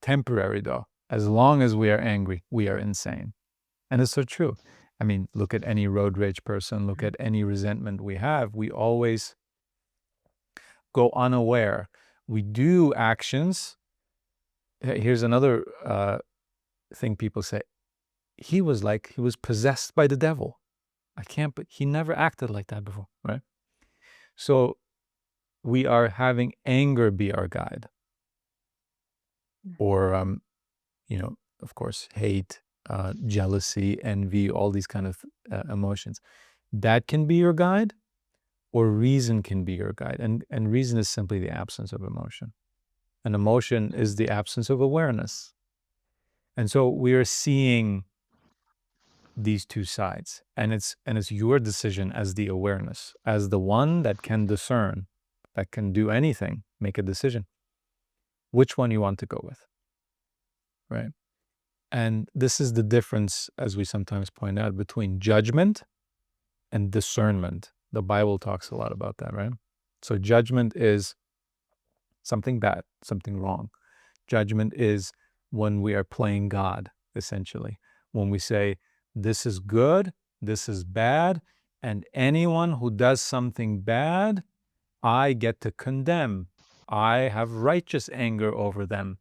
Temporary though. As long as we are angry, we are insane. And it's so true. I mean, look at any road rage person, look at any resentment we have. We always go unaware. We do actions. Here's another thing people say. He was possessed by the devil. But he never acted like that before, right? So we are having anger be our guide, or of course, hate, jealousy, envy, all these kind of emotions. That can be your guide, or reason can be your guide. And reason is simply the absence of emotion. And emotion is the absence of awareness. And so we are seeing these two sides. And it's your decision as the awareness, as the one that can discern, that can do anything, make a decision, which one you want to go with. Right? And this is the difference, as we sometimes point out, between judgment and discernment. The Bible talks a lot about that, right? So judgment is something bad, something wrong. Judgment is when we are playing God, essentially. When we say, this is good, this is bad, and anyone who does something bad, I get to condemn. I have righteous anger over them.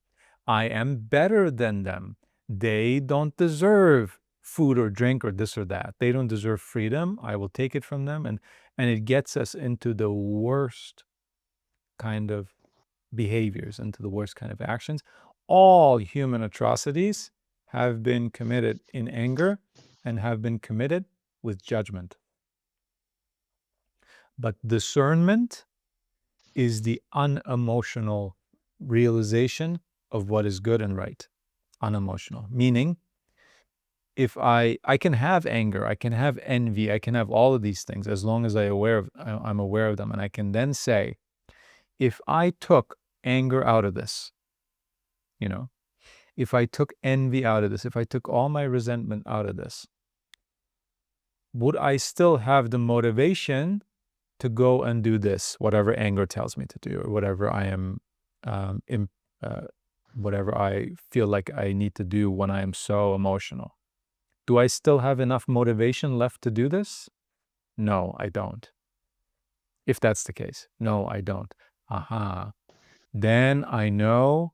I am better than them. They don't deserve food or drink or this or that. They don't deserve freedom. I will take it from them. And it gets us into the worst kind of behaviors, into the worst kind of actions. All human atrocities have been committed in anger and have been committed with judgment. But discernment is the unemotional realization of what is good and right. Unemotional. Meaning, if I can have anger, I can have envy, I can have all of these things as long as I'm aware of them. And I can then say, if I took anger out of this, if I took envy out of this, if I took all my resentment out of this, would I still have the motivation to go and do this, whatever anger tells me to do, or whatever I am, whatever I feel like I need to do when I am so emotional? Do I still have enough motivation left to do this? No, I don't. If that's the case, no, I don't. Aha. Then I know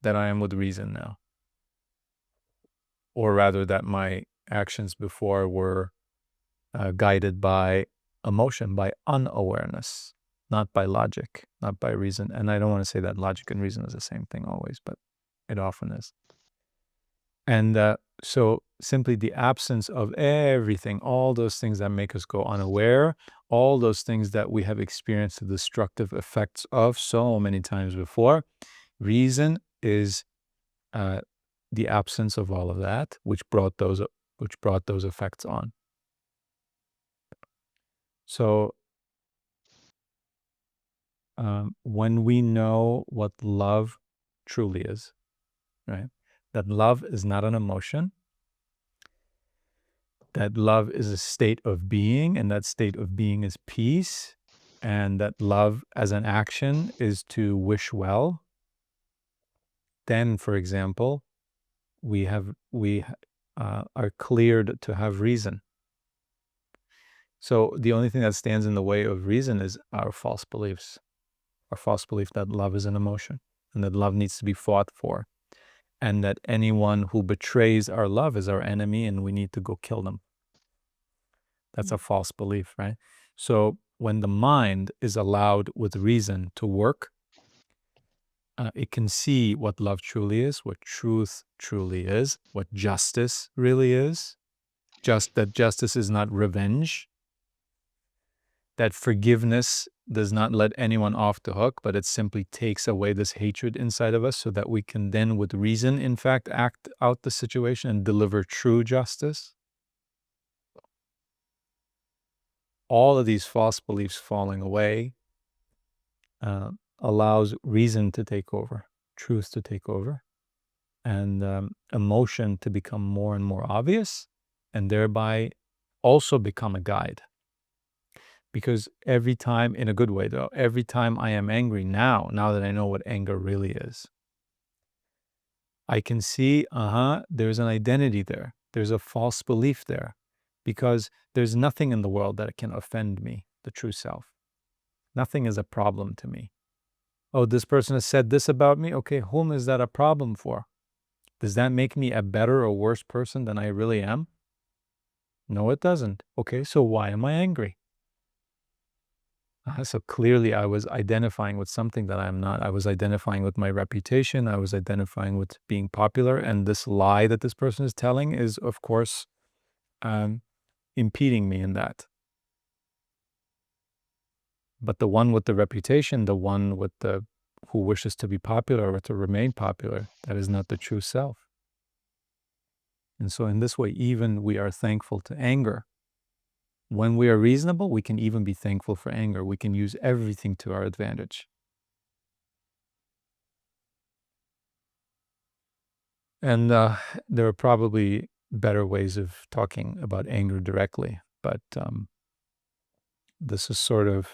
that I am with reason now. Or rather, that my actions before were guided by emotion, by unawareness, not by logic, not by reason. And I don't want to say that logic and reason is the same thing always, but it often is. And so simply the absence of everything, all those things that make us go unaware, all those things that we have experienced the destructive effects of so many times before, reason is the absence of all of that, which brought those effects on. So when we know what love truly is, right? That love is not an emotion, that love is a state of being, and that state of being is peace, and that love as an action is to wish well, then, for example, we are cleared to have reason. So the only thing that stands in the way of reason is our false beliefs. Our false belief that love is an emotion and that love needs to be fought for, and that anyone who betrays our love is our enemy and we need to go kill them. That's a false belief, right? So when the mind is allowed with reason to work, it can see what love truly is, what truth truly is, what justice really is. That justice is not revenge, that forgiveness does not let anyone off the hook, but it simply takes away this hatred inside of us so that we can then, with reason, in fact, act out the situation and deliver true justice. All of these false beliefs falling away allows reason to take over, truth to take over, and emotion to become more and more obvious, and thereby also become a guide. Because every time, in a good way though, every time I am angry now that I know what anger really is, I can see, there's an identity there. There's a false belief there. Because there's nothing in the world that can offend me, the true self. Nothing is a problem to me. Oh, this person has said this about me? Okay, whom is that a problem for? Does that make me a better or worse person than I really am? No, it doesn't. Okay, so why am I angry? So clearly I was identifying with something that I'm not. I was identifying with my reputation. I was identifying with being popular. And this lie that this person is telling is, of course, impeding me in that. But the one with the reputation, the one with the who wishes to be popular or to remain popular, that is not the true self. And so in this way, even we are thankful to anger. When we are reasonable, we can even be thankful for anger. We can use everything to our advantage. And there are probably better ways of talking about anger directly, but this is sort of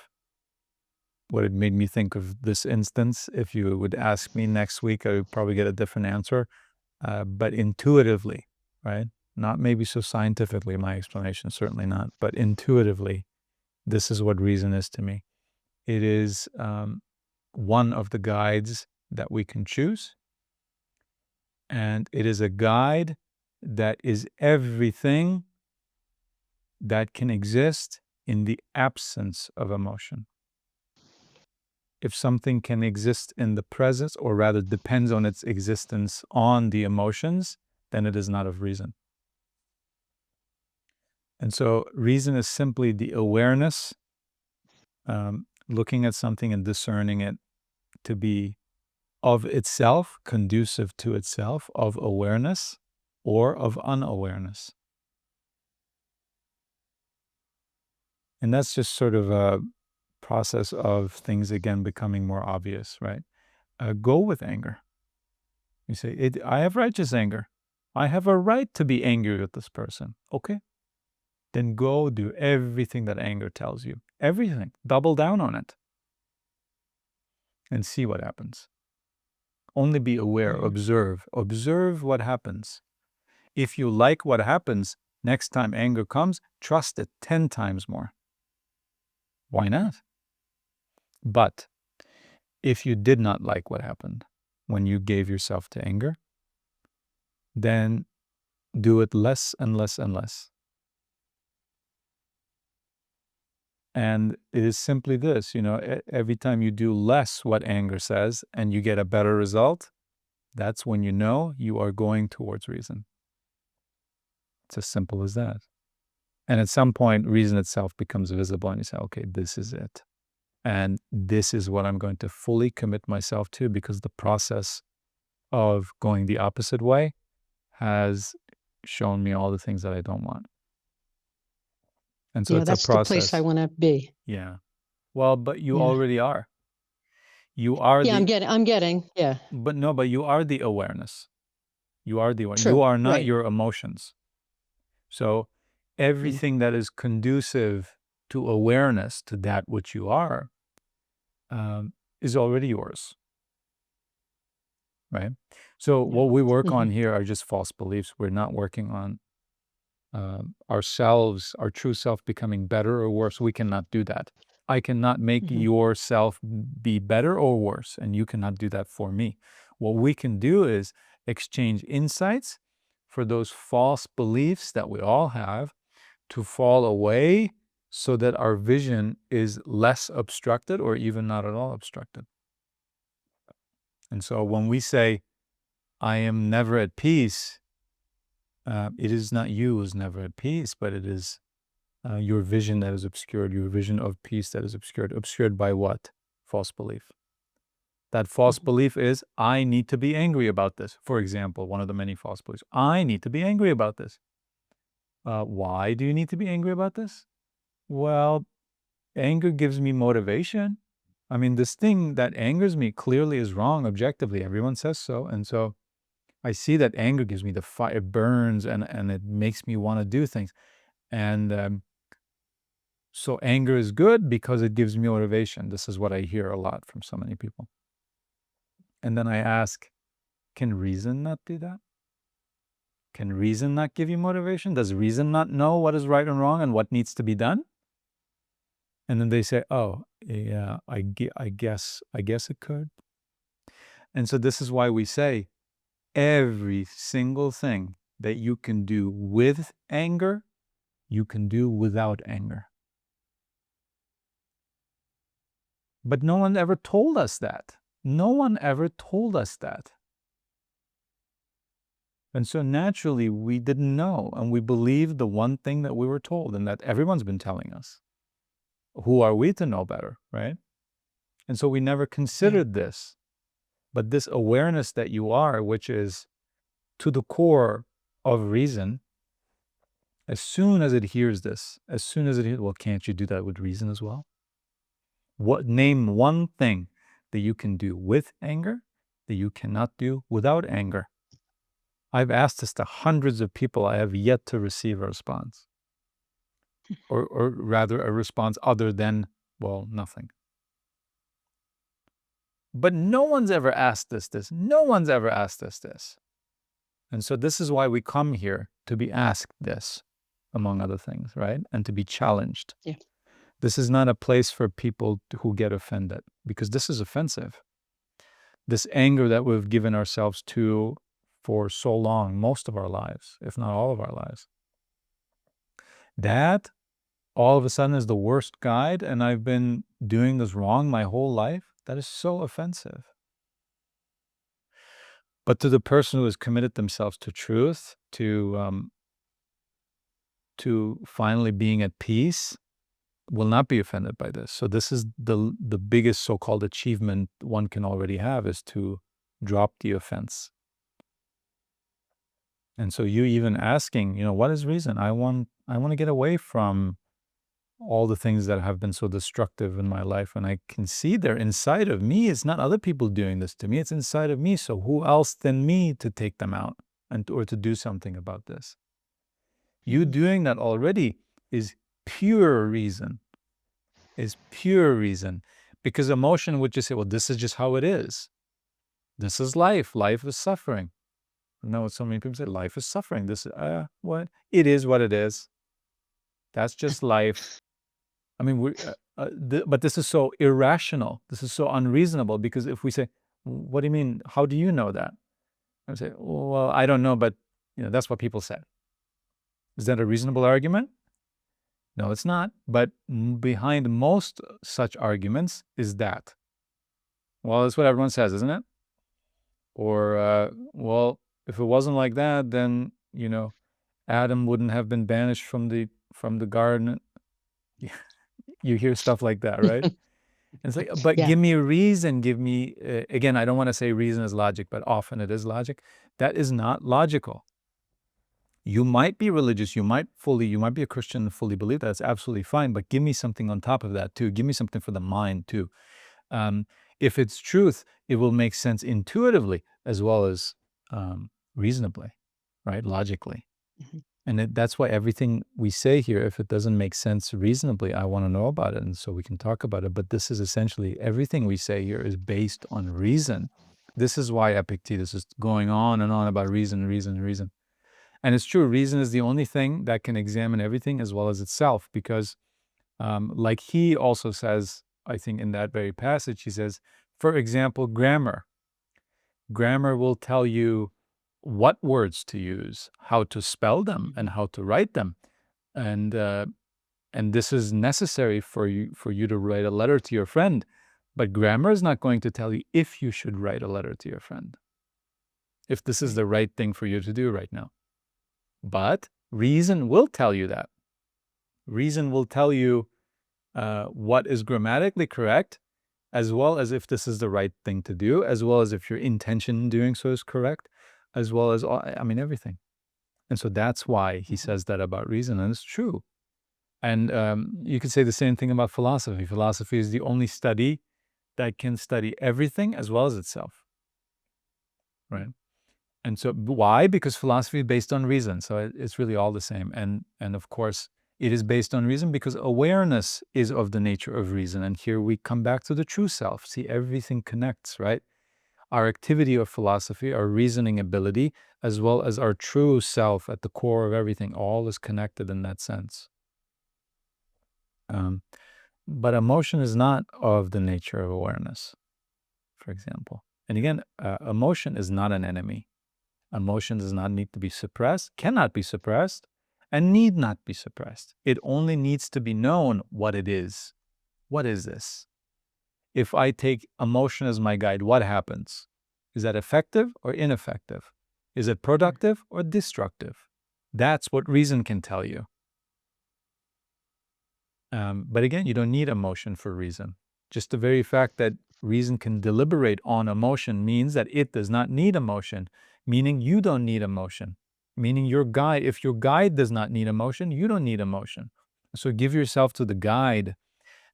what it made me think of this instance. If you would ask me next week, I would probably get a different answer, but intuitively, right? Not maybe so scientifically, my explanation, certainly not, but intuitively, this is what reason is to me. It is one of the guides that we can choose, and it is a guide that is everything that can exist in the absence of emotion. If something can exist in the presence, or rather depends on its existence on the emotions, then it is not of reason. And so reason is simply the awareness, looking at something and discerning it to be of itself, conducive to itself, of awareness or of unawareness. And that's just sort of a process of things, again, becoming more obvious, right? Go with anger. You say, I have righteous anger. I have a right to be angry with this person. Okay. Then go do everything that anger tells you. Everything. Double down on it. And see what happens. Only be aware, observe what happens. If you like what happens, next time anger comes, trust it 10 times more. Why not? But if you did not like what happened when you gave yourself to anger, then do it less and less and less. And it is simply this, every time you do less what anger says and you get a better result, that's when you know you are going towards reason. It's as simple as that. And at some point, reason itself becomes visible and you say, okay, this is it. And this is what I'm going to fully commit myself to, because the process of going the opposite way has shown me all the things that I don't want. And so it's that's a process. the place I want to be. Yeah. Well, but you already are. You are I'm getting. Yeah. But you are the awareness. You are the awareness. True, You are not right. your emotions. So everything that is conducive to awareness, to that which you are, is already yours. Right? So what we work on here are just false beliefs. We're not working on ourselves, our true self becoming better or worse. We cannot do that. I cannot make yourself be better or worse, and you cannot do that for me. What we can do is exchange insights for those false beliefs that we all have to fall away, so that our vision is less obstructed or even not at all obstructed. And so when we say, I am never at peace, it is not you who's never at peace, but it is your vision that is obscured, your vision of peace that is obscured. Obscured by what? False belief. That false belief is, I need to be angry about this. For example, one of the many false beliefs. I need to be angry about this. Why do you need to be angry about this? Well, anger gives me motivation. I mean, this thing that angers me clearly is wrong objectively. Everyone says so. And so I see that anger gives me the fire, it burns, and it makes me want to do things. And so anger is good because it gives me motivation. This is what I hear a lot from so many people. And then I ask, can reason not do that? Can reason not give you motivation? Does reason not know what is right and wrong and what needs to be done? And then they say, oh, yeah, I guess it could. And so this is why we say every single thing that you can do with anger, you can do without anger. But no one ever told us that. No one ever told us that. And so naturally, we didn't know, and we believed the one thing that we were told, and that everyone's been telling us. Who are we to know better, right? And so we never considered this. But this awareness that you are, which is to the core of reason, as soon as it hears this, well, can't you do that with reason as well? Name one thing that you can do with anger that you cannot do without anger. I've asked this to hundreds of people. I have yet to receive a response. Or rather a response other than, well, nothing. But no one's ever asked us this. No one's ever asked us this. And so this is why we come here, to be asked this, among other things, right? And to be challenged. Yeah. This is not a place for people who get offended, because this is offensive. This anger that we've given ourselves to for so long, most of our lives, if not all of our lives, that all of a sudden is the worst guide, and I've been doing this wrong my whole life. That is so offensive. But to the person who has committed themselves to truth, to finally being at peace, will not be offended by this. So this is the biggest so-called achievement one can already have, is to drop the offense. And so you even asking, what is reason? I want to get away from all the things that have been so destructive in my life, and I can see they're inside of me. It's not other people doing this to me, it's inside of me. So who else than me to take them out or to do something about this? You doing that already is pure reason. Because emotion would just say, well, this is just how it is. This is life. Life is suffering. No, so many people say life is suffering. This is what it is. What it is. That's just life. I mean, but this is so irrational. This is so unreasonable, because if we say, what do you mean? How do you know that? I would say, well, I don't know, but that's what people said. Is that a reasonable argument? No, it's not. But behind most such arguments is that. Well, that's what everyone says, isn't it? Or, well, if it wasn't like that, then, Adam wouldn't have been banished from the garden. You hear stuff like that, right? And it's like, but give me a reason. Give me, again, I don't want to say reason is logic, but often it is logic. That is not logical. You might be religious, you might be a Christian and fully believe that. It's absolutely fine, but give me something on top of that too. Give me something for the mind too. If it's truth, it will make sense intuitively as well as reasonably, right? Logically. Mm-hmm. And that's why everything we say here, if it doesn't make sense reasonably, I want to know about it, and so we can talk about it. But this is essentially, everything we say here is based on reason. This is why Epictetus is going on and on about reason. And it's true, reason is the only thing that can examine everything as well as itself, because like he also says, I think in that very passage, he says, for example, grammar. Grammar will tell you what words to use, how to spell them, and how to write them. And this is necessary for you to write a letter to your friend. But grammar is not going to tell you if you should write a letter to your friend, if this is the right thing for you to do right now. But reason will tell you that. Reason will tell you what is grammatically correct, as well as if this is the right thing to do, as well as if your intention in doing so is correct, as well as, everything. And so that's why he says that about reason, and it's true. And you could say the same thing about philosophy. Philosophy is the only study that can study everything as well as itself, right? And so why? Because philosophy is based on reason. So it's really all the same. And of course, it is based on reason because awareness is of the nature of reason. And here we come back to the true self. See, everything connects, right? Our activity of philosophy, our reasoning ability, as well as our true self at the core of everything, all is connected in that sense. But emotion is not of the nature of awareness, for example. And again, emotion is not an enemy. Emotion does not need to be suppressed, cannot be suppressed, and need not be suppressed. It only needs to be known what it is. What is this? if I take emotion as my guide, what happens? Is that effective or ineffective? Is it productive or destructive? That's what reason can tell you. But again, you don't need emotion for reason. Just the very fact that reason can deliberate on emotion means that it does not need emotion, meaning you don't need emotion, meaning your guide, if your guide does not need emotion, you don't need emotion. So give yourself to the guide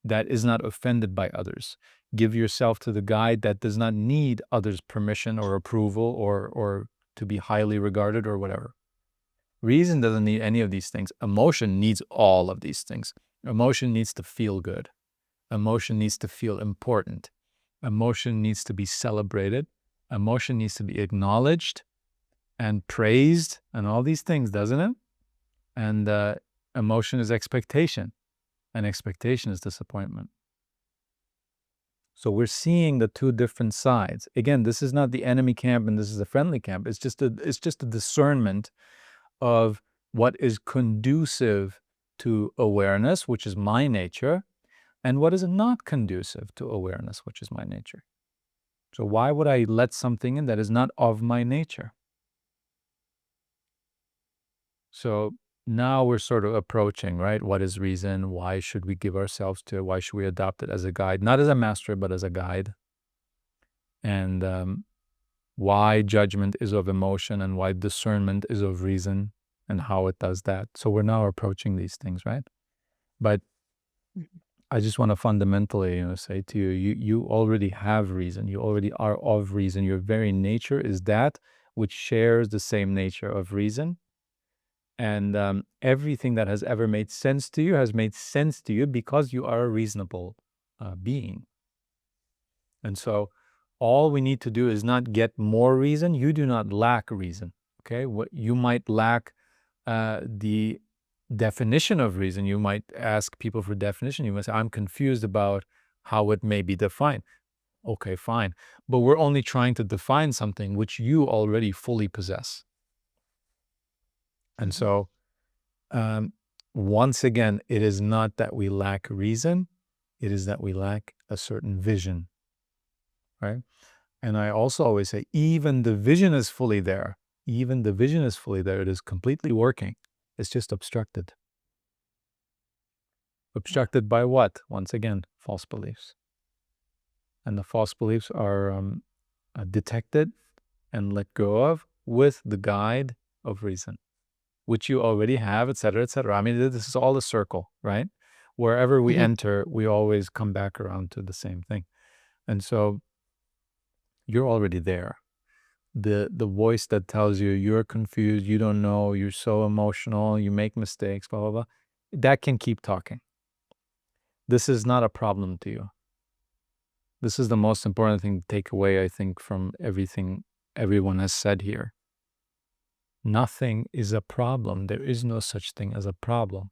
that is not offended by others. Give yourself to the guide that does not need others' permission or approval or to be highly regarded or whatever. Reason doesn't need any of these things. Emotion needs all of these things. Emotion needs to feel good. Emotion needs to feel important. Emotion needs to be celebrated. Emotion needs to be acknowledged and praised and all these things, doesn't it? And emotion is expectation, and expectation is disappointment. So we're seeing the two different sides. Again, this is not the enemy camp and this is the friendly camp. It's just a discernment of what is conducive to awareness, which is my nature, and what is not conducive to awareness, which is my nature. So why would I let something in that is not of my nature? So now we're sort of approaching, right? What is reason? Why should we give ourselves to it? Why should we adopt it as a guide? Not as a master, but as a guide. And why judgment is of emotion and why discernment is of reason and how it does that. So we're now approaching these things, right? But I just want to fundamentally, say to you, you already have reason. You already are of reason. Your very nature is that which shares the same nature of reason. And everything that has ever made sense to you has made sense to you because you are a reasonable being. And so all we need to do is not get more reason. You do not lack reason, okay? What you might lack the definition of reason. You might ask people for definition. You might say, I'm confused about how it may be defined. Okay, fine. But we're only trying to define something which you already fully possess. And so, once again, it is not that we lack reason. It is that we lack a certain vision, right? And I also always say, even the vision is fully there. Even the vision is fully there. It is completely working. It's just obstructed. Obstructed by what? Once again, false beliefs. And the false beliefs are detected and let go of with the guide of reason, which you already have, etc., etc. I mean, this is all a circle, right? Wherever we enter, we always come back around to the same thing. And so you're already there. The voice that tells you you're confused, you don't know, you're so emotional, you make mistakes, blah, blah, blah, that can keep talking. This is not a problem to you. This is the most important thing to take away, I think, from everything everyone has said here. Nothing is a problem. There is no such thing as a problem.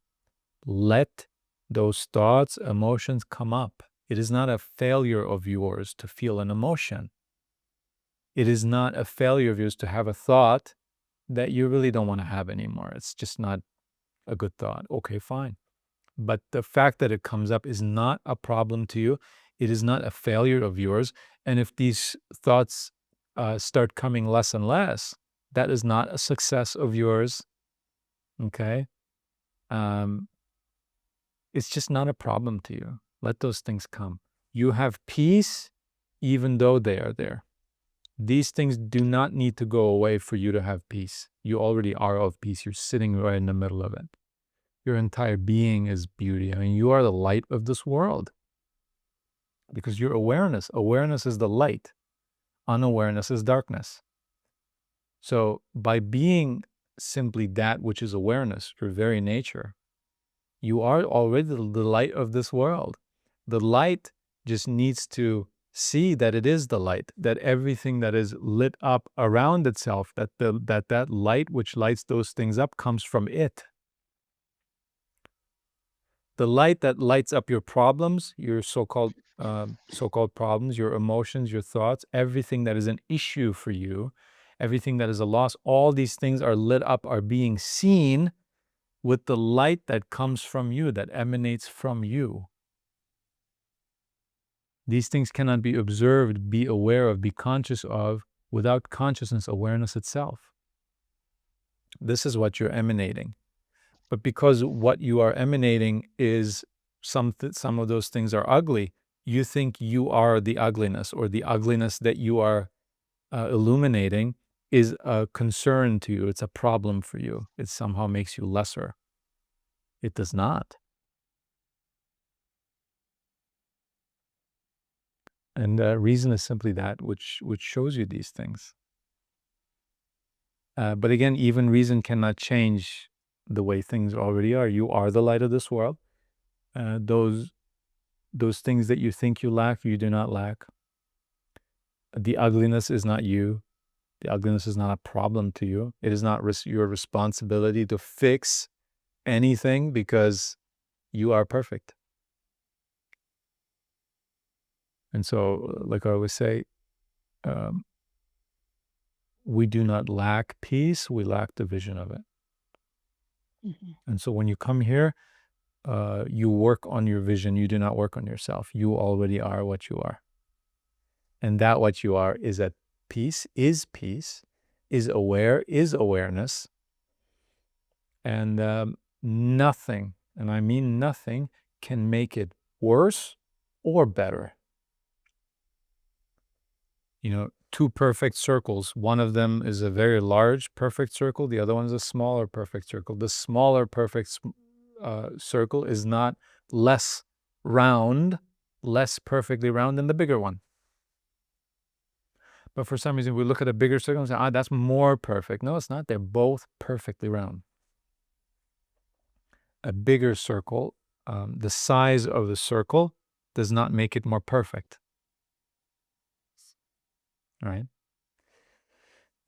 Let those thoughts, emotions come up. It is not a failure of yours to feel an emotion. It is not a failure of yours to have a thought that you really don't want to have anymore. It's just not a good thought. Okay, fine. But the fact that it comes up is not a problem to you. It is not a failure of yours. And if these thoughts start coming less and less, that is not a success of yours. Okay? It's just not a problem to you. Let those things come. You have peace even though they are there. These things do not need to go away for you to have peace. You already are of peace. You're sitting right in the middle of it. Your entire being is beauty. I mean, you are the light of this world because you're awareness. Awareness is the light. Unawareness is darkness. So by being simply that which is awareness, your very nature, you are already the light of this world. The light just needs to see that it is the light, that everything that is lit up around itself, that light which lights those things up comes from it. The light that lights up your problems, your so-called problems, your emotions, your thoughts, everything that is an issue for you, everything that is a loss, all these things are lit up, are being seen with the light that comes from you, that emanates from you. These things cannot be observed, be aware of, be conscious of without consciousness, awareness itself. This is what you're emanating. But because what you are emanating is some of those things are ugly, you think you are the ugliness, or the ugliness that you are illuminating is a concern to you. It's a problem for you. It somehow makes you lesser. It does not. And reason is simply that which shows you these things. But again, even reason cannot change the way things already are. You are the light of this world. Those things that you think you lack, you do not lack. The ugliness is not you. The ugliness is not a problem to you. It is not your responsibility to fix anything, because you are perfect. And so, like I always say, we do not lack peace, we lack the vision of it. Mhm. And so when you come here, you work on your vision, you do not work on yourself. You already are what you are. And that what you are is at peace, is aware, is awareness. And nothing, and I mean nothing, can make it worse or better. Two perfect circles. One of them is a very large perfect circle. The other one is a smaller perfect circle. The smaller perfect circle is not less perfectly round than the bigger one. But for some reason, we look at a bigger circle and say, that's more perfect. No, it's not. They're both perfectly round. A bigger circle, the size of the circle does not make it more perfect. Right?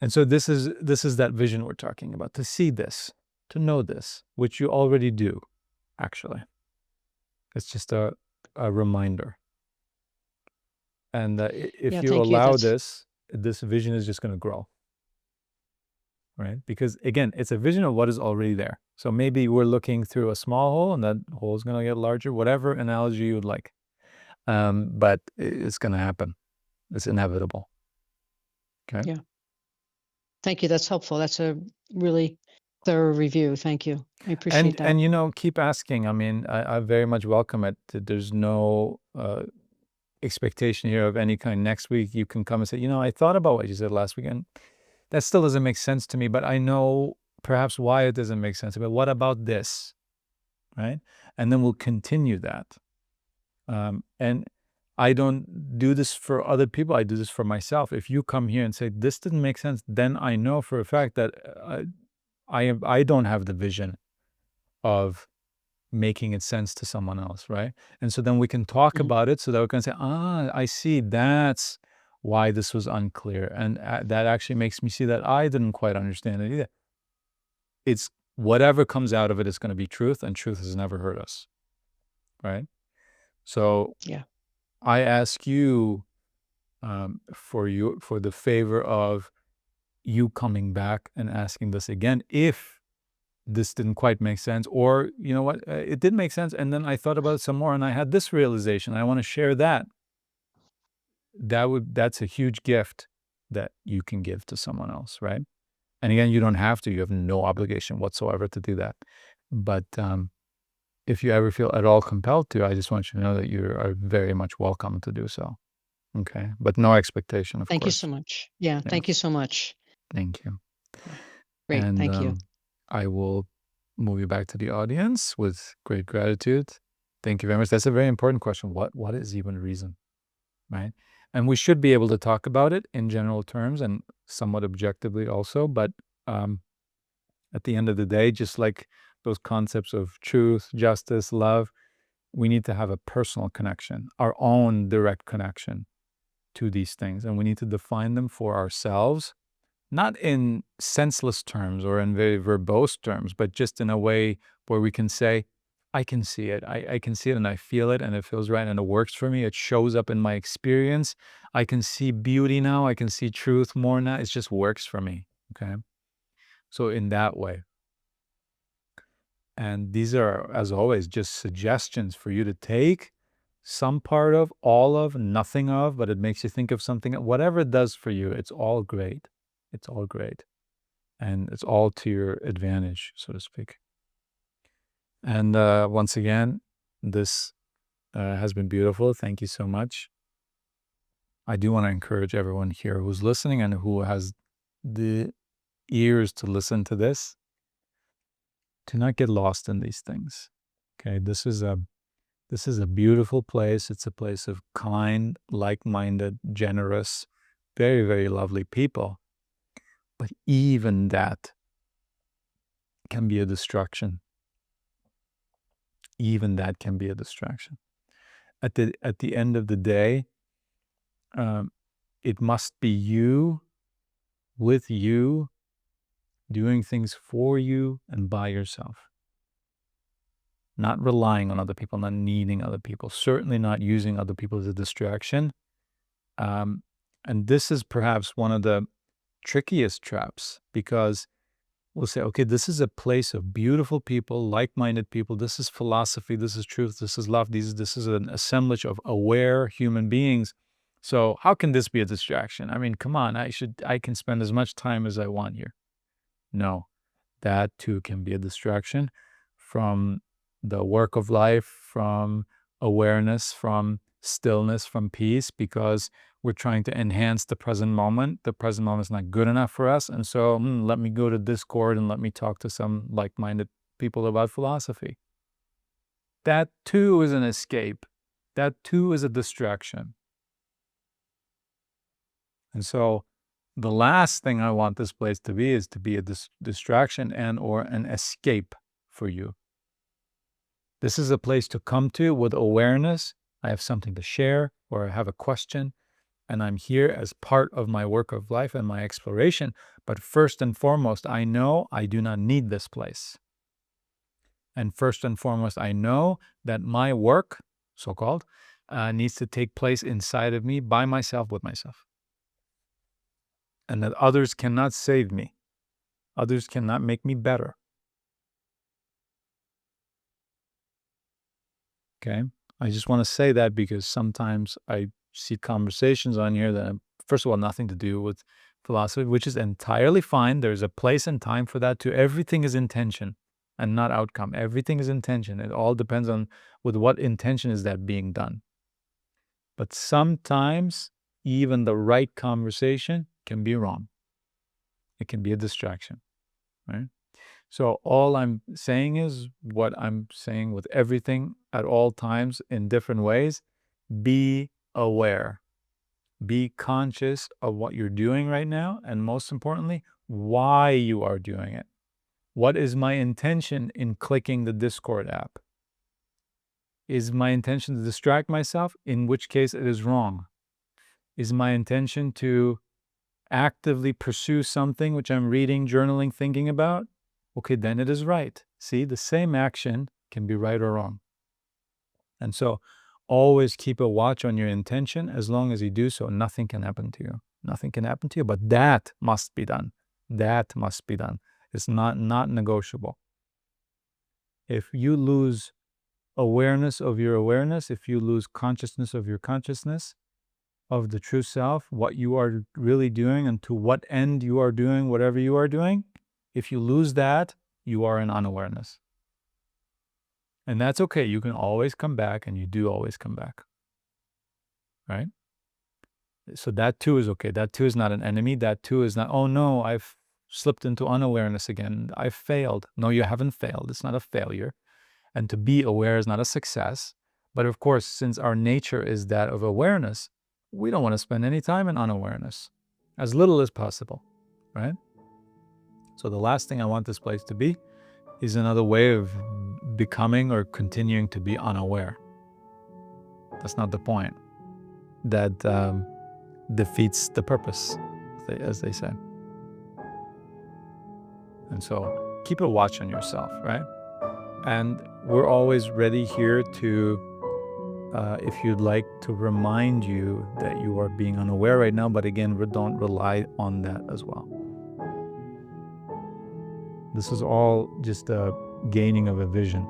And so this is that vision we're talking about, to see this, to know this, which you already do, actually. It's just a reminder. And if you thank you. allow this vision is just going to grow. Right? Because again, it's a vision of what is already there. So maybe we're looking through a small hole and that hole is going to get larger, whatever analogy you would like. But it's going to happen. It's inevitable. Okay? Yeah. Thank you. That's helpful. That's a really thorough review. Thank you. I appreciate that. And keep asking. I mean, I very much welcome it. There's no expectation here of any kind. Next week you can come and say, I thought about what you said last weekend. That still doesn't make sense to me, but I know perhaps why it doesn't make sense. But what about this? Right? And then we'll continue that. And I don't do this for other people. I do this for myself. If you come here and say, this didn't make sense, then I know for a fact that I don't have the vision of making it sense to someone else, right? And so then we can talk about it so that we can say, I see, that's why this was unclear. And that actually makes me see that I didn't quite understand it either. It's whatever comes out of it is going to be truth, and truth has never hurt us, right? So Yeah. I ask you for the favor of you coming back and asking this again if this didn't quite make sense, or you know what, it did make sense, and then I thought about it some more and I had this realization. I want to share that. That's a huge gift that you can give to someone else, right? And again, you don't have to. You have no obligation whatsoever to do that. But if you ever feel at all compelled to, I just want you to know that you are very much welcome to do so. Okay? But no expectation, of course. Thank you so much. Yeah. Thank you so much. Thank you. Yeah. Great. And thank you. I will move you back to the audience with great gratitude. Thank you very much. That's a very important question. What is even reason? Right? And we should be able to talk about it in general terms and somewhat objectively also. But at the end of the day, just like those concepts of truth, justice, love, we need to have a personal connection, our own direct connection to these things. And we need to define them for ourselves, not in senseless terms or in very verbose terms, but just in a way where we can say, I can see it. I can see it and I feel it and it feels right and it works for me. It shows up in my experience. I can see beauty now. I can see truth more now. It just works for me. Okay. So in that way. And these are, as always, just suggestions for you to take some part of, all of, nothing of, but it makes you think of something, whatever it does for you, it's all great. It's all great. And it's all to your advantage, so to speak. And once again, this has been beautiful. Thank you so much. I do want to encourage everyone here who's listening and who has the ears to listen to this, to not get lost in these things. Okay, this is a beautiful place. It's a place of kind, like-minded, generous, very, very lovely people. But even that can be a distraction. Even that can be a distraction. At the end of the day, it must be you, with you, doing things for you and by yourself. Not relying on other people, not needing other people, certainly not using other people as a distraction. And this is perhaps one of the trickiest traps, because we'll say, okay, this is a place of beautiful people, like-minded people. This is philosophy. This is truth. This is love. This is an assemblage of aware human beings. So how can this be a distraction? I mean, come on, I can spend as much time as I want here. No, that too can be a distraction from the work of life, from awareness, from stillness, from peace, because we're trying to enhance the present moment. The present moment is not good enough for us. And so let me go to Discord and let me talk to some like-minded people about philosophy. That too is an escape. That too is a distraction. And so the last thing I want this place to be is to be a distraction and or an escape for you. This is a place to come to with awareness. I have something to share, or I have a question, and I'm here as part of my work of life and my exploration. But first and foremost, I know I do not need this place. And first and foremost, I know that my work, so-called, needs to take place inside of me, by myself, with myself. And that others cannot save me. Others cannot make me better. Okay? I just want to say that because sometimes I see conversations on here that, first of all, nothing to do with philosophy, which is entirely fine. There's a place and time for that too. Everything is intention and not outcome. Everything is intention. It all depends on with what intention is that being done. But sometimes even the right conversation can be wrong. It can be a distraction, right? So all I'm saying is what I'm saying with everything at all times in different ways. Be aware. Be conscious of what you're doing right now, and most importantly, why you are doing it. What is my intention in clicking the Discord app? Is my intention to distract myself? In which case it is wrong. Is my intention to actively pursue something which I'm reading, journaling, thinking about? Okay, then it is right. See, the same action can be right or wrong. And so always keep a watch on your intention. As long as you do so, nothing can happen to you. Nothing can happen to you, but that must be done. That must be done. It's not negotiable. If you lose awareness of your awareness, if you lose consciousness of your consciousness, of the true self, what you are really doing and to what end you are doing whatever you are doing, if you lose that, you are in unawareness. And that's okay. You can always come back, and you do always come back. Right? So that too is okay. That too is not an enemy. That too is not, oh no, I've slipped into unawareness again. I've failed. No, you haven't failed. It's not a failure. And to be aware is not a success. But of course, since our nature is that of awareness, we don't want to spend any time in unawareness. As little as possible. Right? So the last thing I want this place to be is another way of becoming or continuing to be unaware. That's not the point. That defeats the purpose, as they say. And so keep a watch on yourself, right? And we're always ready here to, if you'd like, to remind you that you are being unaware right now. But again, don't rely on that as well. This is all just a gaining of a vision.